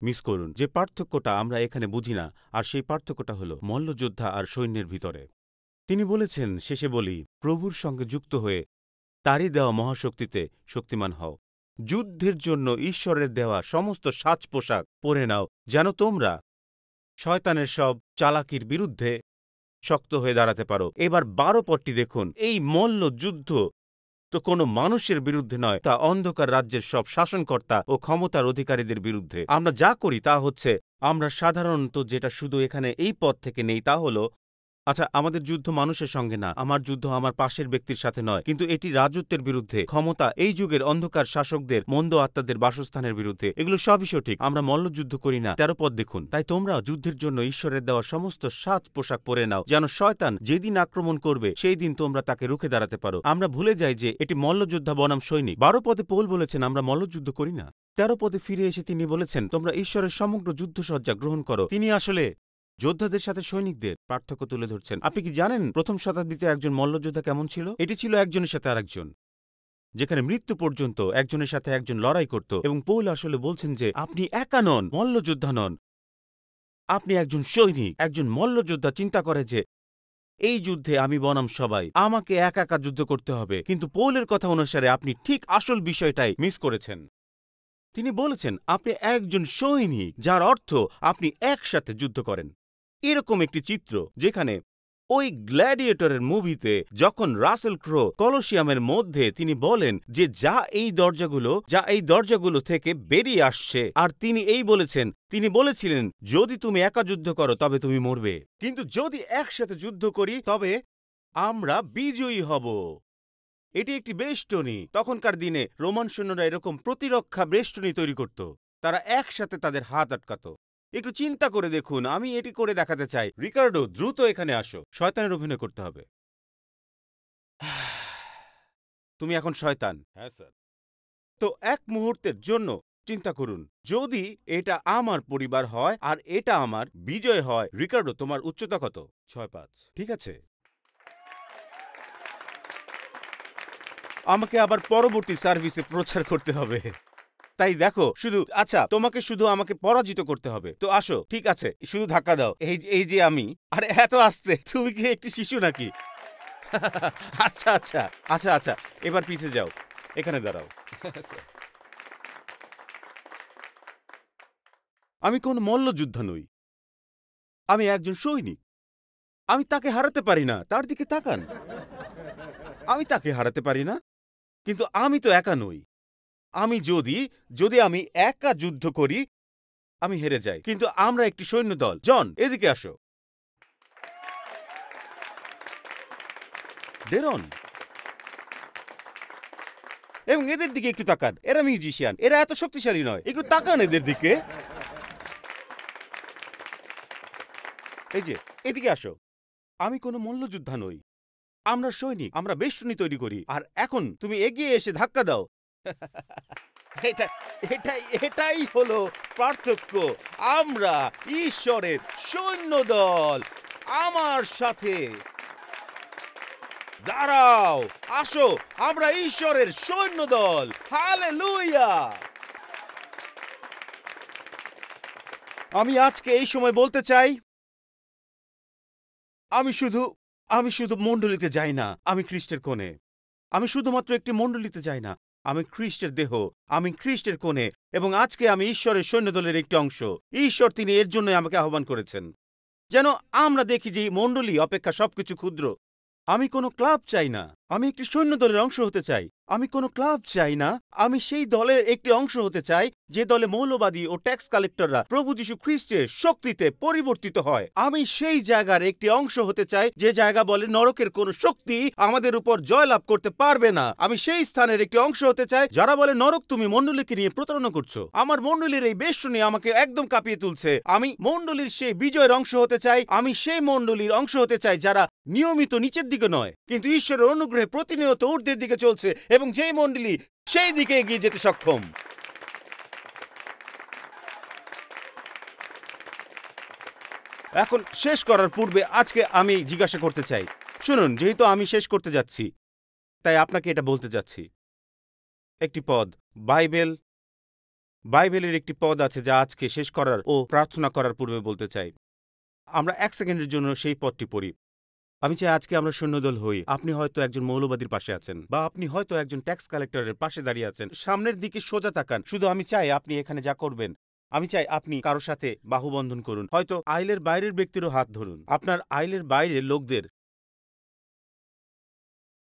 মিস করুন, যে পার্থক্যটা আমরা এখানে বুঝি না। আর সেই পার্থক্যটা হল মল্লযোদ্ধা আর সৈন্যের ভিতরে। তিনি বলেছেন, শেষে বলি, প্রভুর সঙ্গে যুক্ত হয়ে তারই দেওয়া মহাশক্তিতে শক্তিমান হও। যুদ্ধের জন্য ঈশ্বরের দেওয়া সমস্ত সাজ পোশাক পরে নাও, যেন তোমরা শয়তানের সব চালাকির বিরুদ্ধে শক্ত হয়ে দাঁড়াতে পারো। এবার 12 পদটি দেখুন। এই মল্ল যুদ্ধ তো কোনো মানুষের বিরুদ্ধে নয়, তা অন্ধকার রাজ্যের সব শাসনকর্তা ও ক্ষমতার অধিকারীদের বিরুদ্ধে। আমরা যা করি তা হচ্ছে, আমরা সাধারণত যেটা শুধু এখানে এই পদ থেকে নেই তা হল আচ্ছা, আমাদের যুদ্ধ মানুষের সঙ্গে না, আমার যুদ্ধ আমার পাশের ব্যক্তির সাথে নয়, কিন্তু এটি রাজত্বের বিরুদ্ধে, ক্ষমতা, এই যুগের অন্ধকার শাসকদের, মন্দ আত্মাদের বাসস্থানের বিরুদ্ধে। এগুলো সবই সঠিক। আমরা মল্লযুদ্ধ করি না। 13 পদ দেখুন। তাই তোমরা যুদ্ধের জন্য ঈশ্বরের দেওয়া সমস্ত সাজ পোশাক পরে নাও, যেন শয়তান যেদিন আক্রমণ করবে সেই দিন তোমরা তাকে রুখে দাঁড়াতে পারো। আমরা ভুলে যাই যে এটি মল্লযোদ্ধা বনাম সৈনিক। 12 পদে পৌল বলেছেন আমরা মল্লযুদ্ধ করি না। 13 পদে ফিরে এসে তিনি বলেছেন তোমরা ঈশ্বরের সমগ্র যুদ্ধসজ্জা গ্রহণ করো। তিনি আসলে যোদ্ধাদের সাথে সৈনিকদের পার্থক্য তুলে ধরছেন। আপনি কি জানেন প্রথম শতাব্দীতে একজন মল্লযোদ্ধা কেমন ছিল? এটি ছিল একজনের সাথে আরেকজন, যেখানে মৃত্যু পর্যন্ত একজনের সাথে একজন লড়াই করত। এবং পৌল আসলে বলছেন যে আপনি একা নন, মল্লযোদ্ধা নন, আপনি একজন সৈনিক। একজন মল্লযোদ্ধা চিন্তা করে যে এই যুদ্ধে আমি বনাম সবাই, আমাকে একা একা যুদ্ধ করতে হবে। কিন্তু পৌলের কথা অনুসারে আপনি ঠিক আসল বিষয়টাই মিস করেছেন। তিনি বলেছেন আপনি একজন সৈনিক, যার অর্থ আপনি একসাথে যুদ্ধ করেন। এরকম একটি চিত্র যেখানে ওই গ্ল্যাডিয়েটরের মুভিতে যখন রাসেল ক্রো কলোসিয়ামের মধ্যে তিনি বলেন যে যা এই দরজাগুলো থেকে বেরিয়ে আসছে, আর তিনি তিনি বলেছিলেন যদি তুমি একা যুদ্ধ করো তবে তুমি মরবে, কিন্তু যদি একসাথে যুদ্ধ করি তবে আমরা বিজয়ী হব। এটি একটি বেষ্টনী। তখনকার দিনে রোমান সৈন্যরা এরকম প্রতিরক্ষা বেষ্টনী তৈরি করত। তারা একসাথে তাদের হাত আটকাত। একটু চিন্তা করে দেখুন, আমি এটি করে দেখাতে চাই। রিকার্ডো, দ্রুত এখানে আসো। শয়তানের অভিনয় করতে হবে। তুমি এখন শয়তান। হ্যাঁ স্যার। তো এক মুহূর্তের জন্য চিন্তা করুন, যদি এটা আমার পরিবার হয় আর এটা আমার বিজয় হয়। রিকার্ডো, তোমার উচ্চতা কত? 6'5"। ঠিক আছে। আমাকে আবার পরবর্তী সার্ভিসে প্রচার করতে হবে। তাই দেখো, তোমাকে শুধু আমাকে পরাজিত করতে হবে। তো আসো, ঠিক আছে, শুধু ধাক্কা দাও। এই যে আমি। আরে এত আসতে, তুমি কি একটি শিশু নাকি? আচ্ছা আচ্ছা আচ্ছা আচ্ছা, এবার পিছে যাও, এখানে দাঁড়াও। আমি কোন মল্লযোদ্ধা নই, আমি একজন সৈনিক। আমি তাকে হারাতে পারি না। তার দিকে তাকান। আমি তাকে হারাতে পারি না, কিন্তু আমি তো একা নই। আমি যদি আমি একা যুদ্ধ করি আমি হেরে যাই, কিন্তু আমরা একটি সৈন্য দল। জন, এদিকে আসো। ডেরন, এবং এদের দিকে একটু তাকান। এরা মিউজিশিয়ান, এরা এত শক্তিশালী নয়। একটু তাকান এদের দিকে। এই যে, এদিকে আসো। আমি কোনো মল্লযোদ্ধা নই, আমরা সৈনিক। আমরা বেষ্টনী তৈরি করি, আর এখন তুমি এগিয়ে এসে ধাক্কা দাও। এটাই হলো পার্থক্য। আমরা ঈশ্বরের সৈন্যদল। আমার সাথে দাঁড়াও, আসো, আমরা ঈশ্বরের সৈন্যদল। হালেলুয়া! আমি আজকে এই সময় বলতে চাই, আমি শুধু মণ্ডলীতে যাই না, আমি খ্রিস্টের কোণে। আমি শুধুমাত্র একটি মণ্ডলীতে যাই না, আমি খ্রিস্টের দেহ, আমি খ্রিস্টের কোণে, এবং আজকে আমি ঈশ্বরের সৈন্যদলের একটি অংশ। ঈশ্বর তিনি এর জন্য আমাকে আহ্বান করেছেন, যেন আমরা দেখি যে মণ্ডলী অপেক্ষা সবকিছু ক্ষুদ্র। আমি কোনো ক্লাব চাই না, আমি একটি সৈন্যদলের অংশ হতে চাই। আমি কোনো ক্লাব চাই না, আমি সেই দলের একটি অংশ হতে চাই যে দলে মৌলবাদী ও ট্যাক্স কালেক্টররা প্রভু যীশু খ্রিস্টের শক্তিতে পরিবর্তিত হয়। আমি সেই জায়গার একটি অংশ হতে চাই যে জায়গা বলে নরকের কোনো শক্তি আমাদের উপর জয়লাভ করতে পারবে না। আমি সেই স্থানের একটি অংশ হতে চাই যারা বলে নরক তুমি মণ্ডলীকে নিয়ে প্রতারণা করছো। আমার মণ্ডলীর এই বেষ্টনী আমাকে একদম কাঁপিয়ে তুলছে। আমি মণ্ডলীর সেই বিজয়ের অংশ হতে চাই। আমি সেই মণ্ডলীর অংশ হতে চাই যারা নিয়মিত নিচের দিকে নয়, কিন্তু ঈশ্বরের অনুগ্রহে প্রতিনিয়ত ঊর্ধ্বের দিকে চলছে, এবং যেই মণ্ডলী সেই দিকে এগিয়ে যেতে সক্ষম। এখন শেষ করার পূর্বে আজকে আমি জিজ্ঞাসা করতে চাই, শুনুন, যেহেতু আমি শেষ করতে যাচ্ছি তাই আপনাকে এটা বলতে যাচ্ছি। একটি পদ, বাইবেলের একটি পদ আছে যা আজকে শেষ করার ও প্রার্থনা করার পূর্বে বলতে চাই। আমরা 1 সেকেন্ডের জন্য সেই পদটি পড়ি। আমি চাই আজকে আমরা সৈন্যদল হই। আপনি হয়তো একজন মৌলবাদীর পাশে আছেন, বা আপনি হয়তো একজন ট্যাক্স কালেক্টরের পাশে দাঁড়িয়ে আছেন। সামনের দিকে সোজা তাকান। শুধু আমি চাই আপনি এখানে যা করবেন, আমি চাই আপনি কারো সাথে বাহুবন্ধন করুন। হয়তো আইলের বাইরের ব্যক্তিরও হাত ধরুন। আপনার আইলের বাইরের লোকদের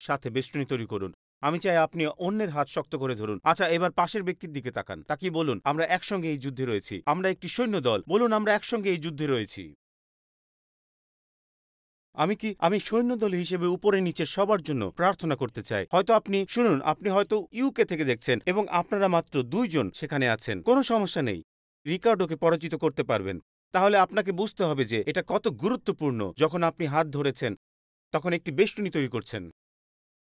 সাথে বেষ্টনী তৈরি করুন। আমি চাই আপনি অন্যের হাত শক্ত করে ধরুন। আচ্ছা, এবার পাশের ব্যক্তির দিকে তাকান। তাকিয়ে বলুন, আমরা একসঙ্গে এই যুদ্ধে রয়েছি। আমরা একটি সৈন্যদল। বলুন, আমরা একসঙ্গে এই যুদ্ধে রয়েছি। আমি সৈন্যদল হিসেবে উপরে নিচে সবার জন্য প্রার্থনা করতে চাই। হয়তো আপনি শুনুন, আপনি হয়তো ইউকে থেকে দেখছেন এবং আপনারা মাত্র 2 জন সেখানে আছেন। কোনো সমস্যা নেই, রিকার্ডোকে পরাজিত করতে পারবেন। তাহলে আপনাকে বুঝতে হবে যে এটা কত গুরুত্বপূর্ণ। যখন আপনি হাত ধরেছেন তখন একটি বেষ্টনী তৈরি করছেন।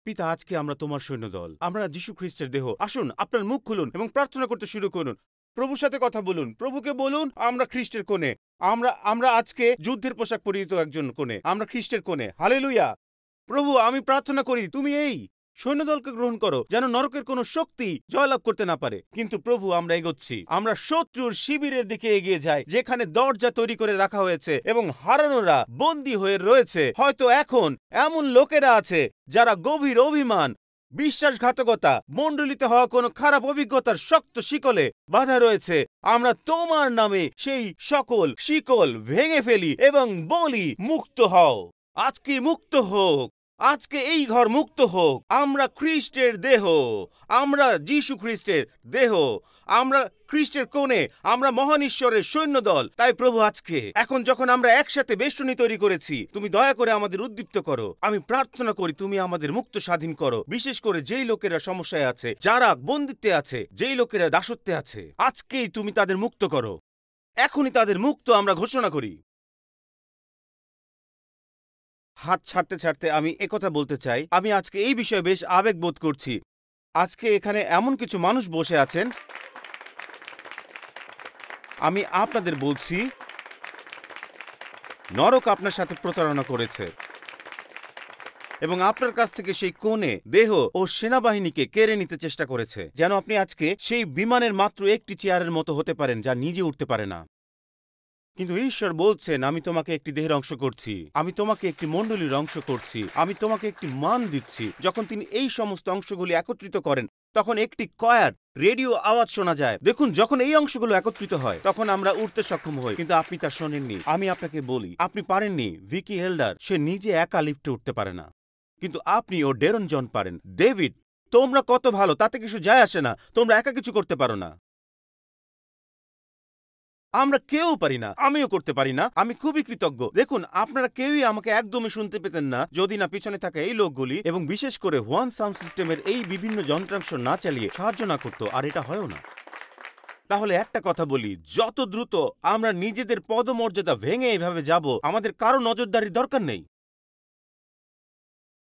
পিতা, আজকে আমরা তোমার সৈন্যদল, আমরা যীশু খ্রিস্টের দেহ। আসুন, আপনার মুখ খুলুন এবং প্রার্থনা করতে শুরু করুন। প্রভুর সাথে কথা বলুন, প্রভুকে বলুন আমরা খ্রিস্টের কোণে। আমরা আজকে যুদ্ধের পোশাক পরিহিত একজন কোণে, আমরা খ্রিস্টের কোণে। হালেলুয়া। প্রভু, আমি প্রার্থনা করি তুমি এই সৈন্যদলকে গ্রহণ করো, যেন নরকের কোনো শক্তি জয়লাভ করতে না পারে। কিন্তু প্রভু, আমরা এগোচ্ছি, আমরা শত্রুর শিবিরের দিকে এগিয়ে যাই, যেখানে দরজা তৈরি করে রাখা হয়েছে এবং হারানোরা বন্দী হয়ে রয়েছে। হয়তো এখন এমন লোকেরা আছে যারা গভীর অভিমান, বিশ্বাসঘাতকতা, মণ্ডলিতে হওয়া কোনো খারাপ অভিজ্ঞতার শক্ত শিকলে বাধা রয়েছে। আমরা তোমার নামে সেই সকল শিকল ভেঙে ফেলি এবং বলি, মুক্ত হও, আজকে মুক্ত হোক, আজকে এই ঘর মুক্ত হোক। আমরা খ্রিস্টের দেহ, আমরা যীশু খ্রিস্টের দেহ, আমরা খ্রিস্টের কোণে, আমরা মহান ঈশ্বরের সৈন্যদল। তাই প্রভু, আজকে এখন যখন আমরা একসাথে বেষ্টনী তৈরি করেছি, তুমি দয়া করে আমাদের উদ্দীপ্ত করো। আমি প্রার্থনা করি তুমি আমাদের মুক্ত স্বাধীন করো, বিশেষ করে যেই লোকেরা সমস্যায় আছে, যারা বন্দিত্বে আছে, যেই লোকেরা দাসত্বে আছে, আজকেই তুমি তাদের মুক্ত করো। এখনই তাদের মুক্ত আমরা ঘোষণা করি। হাত ছাড়তে ছাড়তে আমি একথা বলতে চাই, আমি আজকে এই বিষয়ে বেশ আবেগ বোধ করছি। আজকে এখানে এমন কিছু মানুষ বসে আছেন, আমি আপনাদের বলছি, নরক আপনার সাথে প্রতারণা করেছে এবং আপনার কাছ থেকে সেই কোণে, দেহ ও সেনাবাহিনীকে কেড়ে নিতে চেষ্টা করেছে, যেন আপনি আজকে সেই বিমানের মাত্র একটি চেয়ারের মতো হতে পারেন যা নিজে উঠতে পারে না। কিন্তু ঈশ্বর বলছেন, আমি তোমাকে একটি দেহের অংশ করছি, আমি তোমাকে একটি মণ্ডলীর অংশ করছি, আমি তোমাকে একটি মান দিচ্ছি। যখন তিনি এই সমস্ত অংশগুলি একত্রিত করেন, তখন একটি কয়ার রেডিও আওয়াজ শোনা যায়। দেখুন, যখন এই অংশগুলো একত্রিত হয় তখন আমরা উঠতে সক্ষম হই, কিন্তু আপনি তা শোনেননি। আমি আপনাকে বলি, আপনি পারেননি। ভিকি হেল্ডার, সে নিজে একা লিফটে উঠতে পারে না, কিন্তু আপনি ও ডেরন জন পারেন। ডেভিড, তোমরা কত ভালো, তাতে কিছু যায় আসে না, তোমরা একা কিছু করতে পারো না। আমরা কেউ পারি না, আমিও করতে পারি না। আমি খুবই কৃতজ্ঞ। দেখুন, আপনারা কেউই আমাকে একদমই শুনতে পেতেন না যদি না পিছনে থাকা এই লোকগুলি এবং বিশেষ করে ওয়ান সাউন্ড সিস্টেমের এই বিভিন্ন যন্ত্রাংশ না চালিয়ে সাহায্য না করতো, আর এটা হয়ও না। তাহলে একটা কথা বলি, যত দ্রুত আমরা নিজেদের পদমর্যাদা ভেঙে এভাবে যাব, আমাদের কারো নজরদারির দরকার নেই,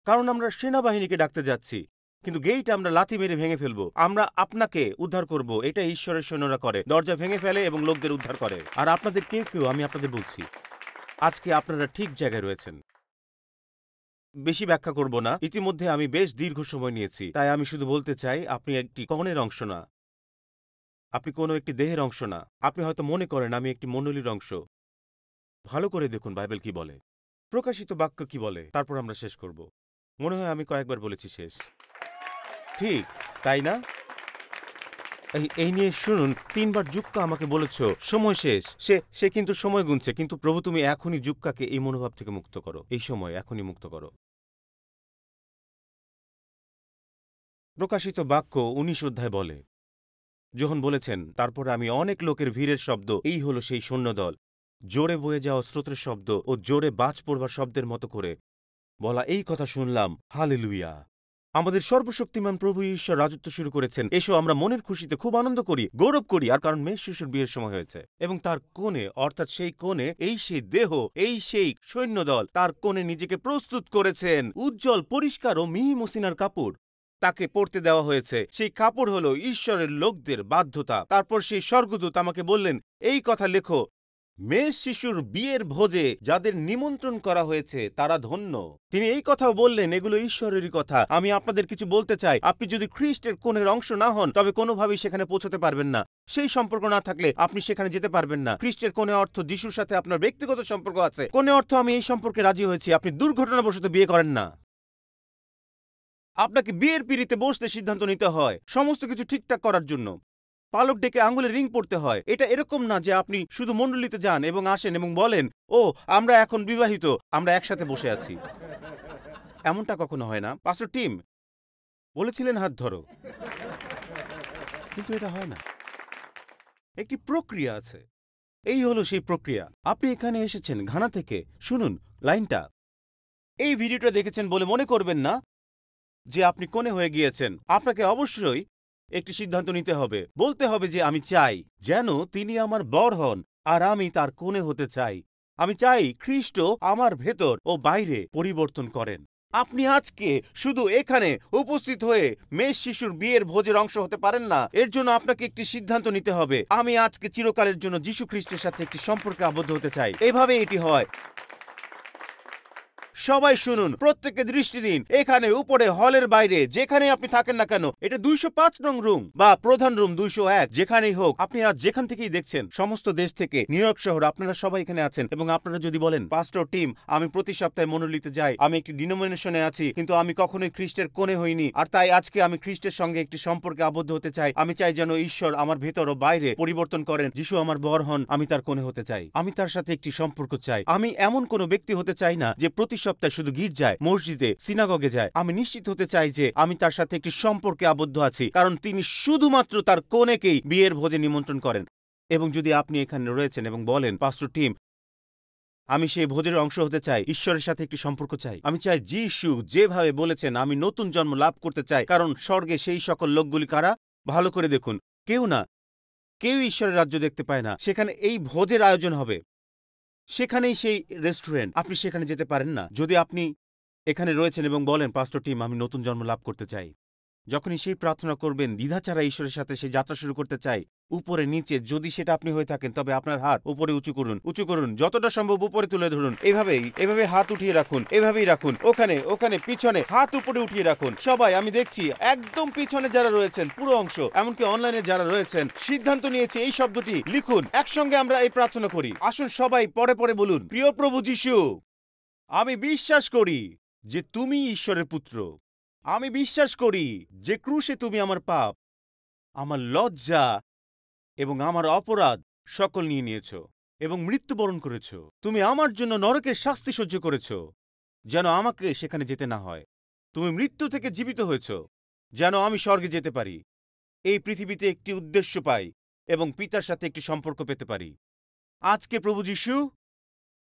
কারণ আমরা সেনাবাহিনীকে ডাকতে যাচ্ছি, কিন্তু গেইট আমরা লাথি মেরে ভেঙে ফেলবো। আমরা আপনাকে উদ্ধার করব। এটা ঈশ্বরের সৈন্যরা করে, দরজা ভেঙে ফেলে এবং লোকদের উদ্ধার করে। আর আপনাদের কেউ কেউ, আমি আপনাদের বলছি, আজকে আপনারা ঠিক জায়গায় রয়েছেন। বেশি ব্যাখ্যা করব না, ইতিমধ্যে আমি বেশ দীর্ঘ সময় নিয়েছি, তাই আমি শুধু বলতে চাই, আপনি একটি কনের অংশ না, আপনি কোনো একটি দেহের অংশ না। আপনি হয়তো মনে করেন আমি একটি মণ্ডলীর অংশ। ভালো করে দেখুন বাইবেল কি বলে, প্রকাশিত বাক্য কি বলে, তারপর আমরা শেষ করব। মনে হয় আমি কয়েকবার বলেছি শেষ, ঠিক তাই না? এই নিয়ে শুনুন, 3 বার জুক্কা আমাকে বলেছ সময় শেষ, সে কিন্তু সময় গুনছে। কিন্তু প্রভু, তুমি এখনই জুক্কাকে এই মনোভাব থেকে মুক্ত করো, এই সময় এখনই মুক্ত করো। প্রকাশিত বাক্য 19 অধ্যায় বলে, যখন বলেছেন, তারপরে আমি অনেক লোকের ভিড়ের শব্দ, এই হলো সেই সৈন্যদল, জোরে বয়ে যাওয়া স্রোতের শব্দ ও জোরে বাজ পড়বার শব্দের মতো করে বলা এই কথা শুনলাম, হালেলুয়া! আমাদের সর্বশক্তিমান প্রভু ঈশ্বর রাজত্ব শুরু করেছেন। এসো আমরা মনের খুশিতে খুব আনন্দ করি, গৌরব করি। আর কারণ মেষ শিশুর বিয়ের সময় হয়েছে এবং তার কোণে, অর্থাৎ সেই কোণে, এই সেই দেহ, এই সেই সৈন্যদল তার কোণে নিজেকে প্রস্তুত করেছেন। উজ্জ্বল, পরিষ্কার ও মিহি মসিনার কাপড় তাকে পরতে দেওয়া হয়েছে। সেই কাপড় হলো ঈশ্বরের লোকদের বাধ্যতা। তারপর সেই স্বর্গদূত আমাকে বললেন, এই কথা লেখো, মেষ শিশুর বিয়ের ভোজে যাদের নিমন্ত্রণ করা হয়েছে তারা ধন্য। তিনি এই কথাও বললেন, এগুলো ঈশ্বরেরই কথা। আমি আপনাদের কিছু বলতে চাই, আপনি যদি খ্রিস্টের কোণের অংশ না হন, তবে কোনোভাবেই সেখানে পৌঁছতে পারবেন না। সেই সম্পর্ক না থাকলে আপনি সেখানে যেতে পারবেন না। খ্রিস্টের কোণে অর্থ যিশুর সাথে আপনার ব্যক্তিগত সম্পর্ক আছে। কোণে অর্থ আমি এই সম্পর্কে রাজি হয়েছি। আপনি দুর্ঘটনাবশত বিয়ে করেন না, আপনাকে বিয়ের পিঁড়িতে বসতে সিদ্ধান্ত নিতে হয় সমস্ত কিছু ঠিকঠাক করার জন্য। পালক ডেকে আঙুলে রিং পড়তে হয়। এটা এরকম না যে আপনি শুধু মণ্ডলীতে যান এবং আসেন এবং বলেন, ও আমরা এখন বিবাহিত, আমরা একসাথে বসে আছি। এমনটা কখনো হয় না। পাস্টর টিম বলেছিলেন হাত ধরো, কিন্তু এটা হয় না। একটি প্রক্রিয়া আছে, এই হলো সেই প্রক্রিয়া। আপনি এখানে এসেছেন ঘানা থেকে, শুনুন লাইনটা, এই ভিডিওটা দেখেছেন বলে মনে করবেন না যে আপনি কোণে হয়ে গিয়েছেন। আপনাকে অবশ্যই একটি সিদ্ধান্ত নিতে হবে, বলতে হবে যে আমি চাই যেন তিনি আমার বর হন আর আমি তার কোণে হতে চাই। আমি চাই খ্রিস্ট আমার ভেতর ও বাইরে পরিবর্তন করেন। আপনি আজকে শুধু এখানে উপস্থিত হয়ে মেষ শিশুর বিয়ের ভোজের অংশ হতে পারেন না। এর জন্য আপনাকে একটি সিদ্ধান্ত নিতে হবে। আমি আজকে চিরকালের জন্য যীশু খ্রিস্টের সাথে একটি সম্পর্কে আবদ্ধ হতে চাই। এভাবে এটি হয়। সবাই শুনুন, প্রত্যেককে দৃষ্টি দিন। এখানে উপরে, হলের বাইরে, যেখানে আপনি থাকেন না কেন, এটা 205 নং রুম বা প্রধান রুম 201, যেখানেই হোক, আপনি আজ যেখান থেকেই দেখছেন, সমস্ত দেশ থেকে, নিউ ইয়র্ক শহর, আপনারা সবাই এখানে আছেন। এবং আপনারা যদি বলেন, পাস্টর টিম, আমি প্রতি সপ্তাহে মনোলিতে যাই, আমি একটি ডিনোমিনেশনে আছি, কিন্তু আমি কখনোই খ্রিস্টের কোণে হইনি, আর তাই আজকে আমি খ্রিস্টের সঙ্গে একটি সম্পর্কে আবদ্ধ হতে চাই। আমি চাই যেন ঈশ্বর আমার ভেতর ও বাইরে পরিবর্তন করেন। যিশু আমার বর হন, আমি তার কোণে হতে চাই। আমি তার সাথে একটি সম্পর্ক চাই। আমি এমন কোনো ব্যক্তি হতে চাই না যে প্রতি সপ্তাহে শুধু গির্জায়, মসজিদে, সিনাগগে যায়। আমি নিশ্চিত হতে চাই যে আমি তার সাথে একটি সম্পর্কে আবদ্ধ আছি, কারণ তিনি শুধুমাত্র তার কনেকেই বিয়ের ভোজে নিমন্ত্রণ করেন। এবং যদি আপনি এখানে রয়েছেন এবং বলেন, পাস্টর টিম, আমি সেই ভোজের অংশ হতে চাই, ঈশ্বরের সাথে একটি সম্পর্ক চাই, আমি চাই যিশু যেভাবে বলেছেন আমি নতুন জন্ম লাভ করতে চাই, কারণ স্বর্গে সেই সকল লোকগুলি কারা? ভালো করে দেখুন, কেউ না, কেউ ঈশ্বরের রাজ্য দেখতে পায় না। সেখানে এই ভোজের আয়োজন হবে, সেখানেই সেই রেস্টুরেন্ট, আপনি সেখানে যেতে পারেন না। যদি আপনি এখানে রয়েছেন এবং বলেন, পাস্টর টিম, আমি নতুন জন্ম লাভ করতে চাই, যখনই সেই প্রার্থনা করবেন, দ্বিধা ছাড়া ঈশ্বরের সাথে সেই যাত্রা শুরু করতে চাই, উপরে নিচে, যদি সেটা আপনি হয়ে থাকেন, তবে আপনার হাত উপরে উঁচু করুন, যতটা সম্ভব উপরে তুলে ধরুন। এভাবে হাত উঠিয়ে রাখুন, এভাবেই রাখুন। ওখানে পিছনে হাত উপরে উঠিয়ে রাখুন। সবাই, আমি দেখছি একদম পিছনে যারা রয়েছেন, পুরো অংশ, এমনকি অনলাইনে যারা রয়েছেন, সিদ্ধান্ত নিয়েছে এই শব্দটি লিখুন। একসঙ্গে আমরা এই প্রার্থনা করি। আসুন সবাই পরে পরে বলুন, প্রিয় প্রভু যিশু, আমি বিশ্বাস করি যে তুমি ঈশ্বরের পুত্র। আমি বিশ্বাস করি যে ক্রুশে তুমি আমার পাপ, আমার লজ্জা এবং আমার অপরাধ সকল নিয়ে নিয়েছ এবং মৃত্যুবরণ করেছ। তুমি আমার জন্য নরকের শাস্তি সহ্য করেছ, যেন আমাকে সেখানে যেতে না হয়। তুমি মৃত্যু থেকে জীবিত হয়েছ, যেন আমি স্বর্গে যেতে পারি, এই পৃথিবীতে একটি উদ্দেশ্য পাই এবং পিতার সাথে একটি সম্পর্ক পেতে পারি। আজকে প্রভু যিশু,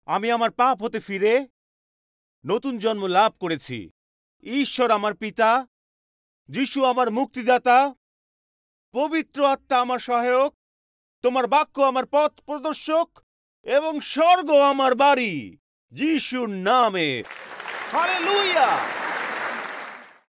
আমি আমার পাপ হতে ফিরে নতুন জন্ম লাভ করেছি। ঈশ্বর আমার পিতা, যিশু আমার মুক্তিদাতা, পবিত্র আত্মা আমার সহায়ক, তোমার বাক্য আমার পথ প্রদর্শক এবং স্বর্গ আমার বাড়ি। যিশুর নামে, হালেলুয়া।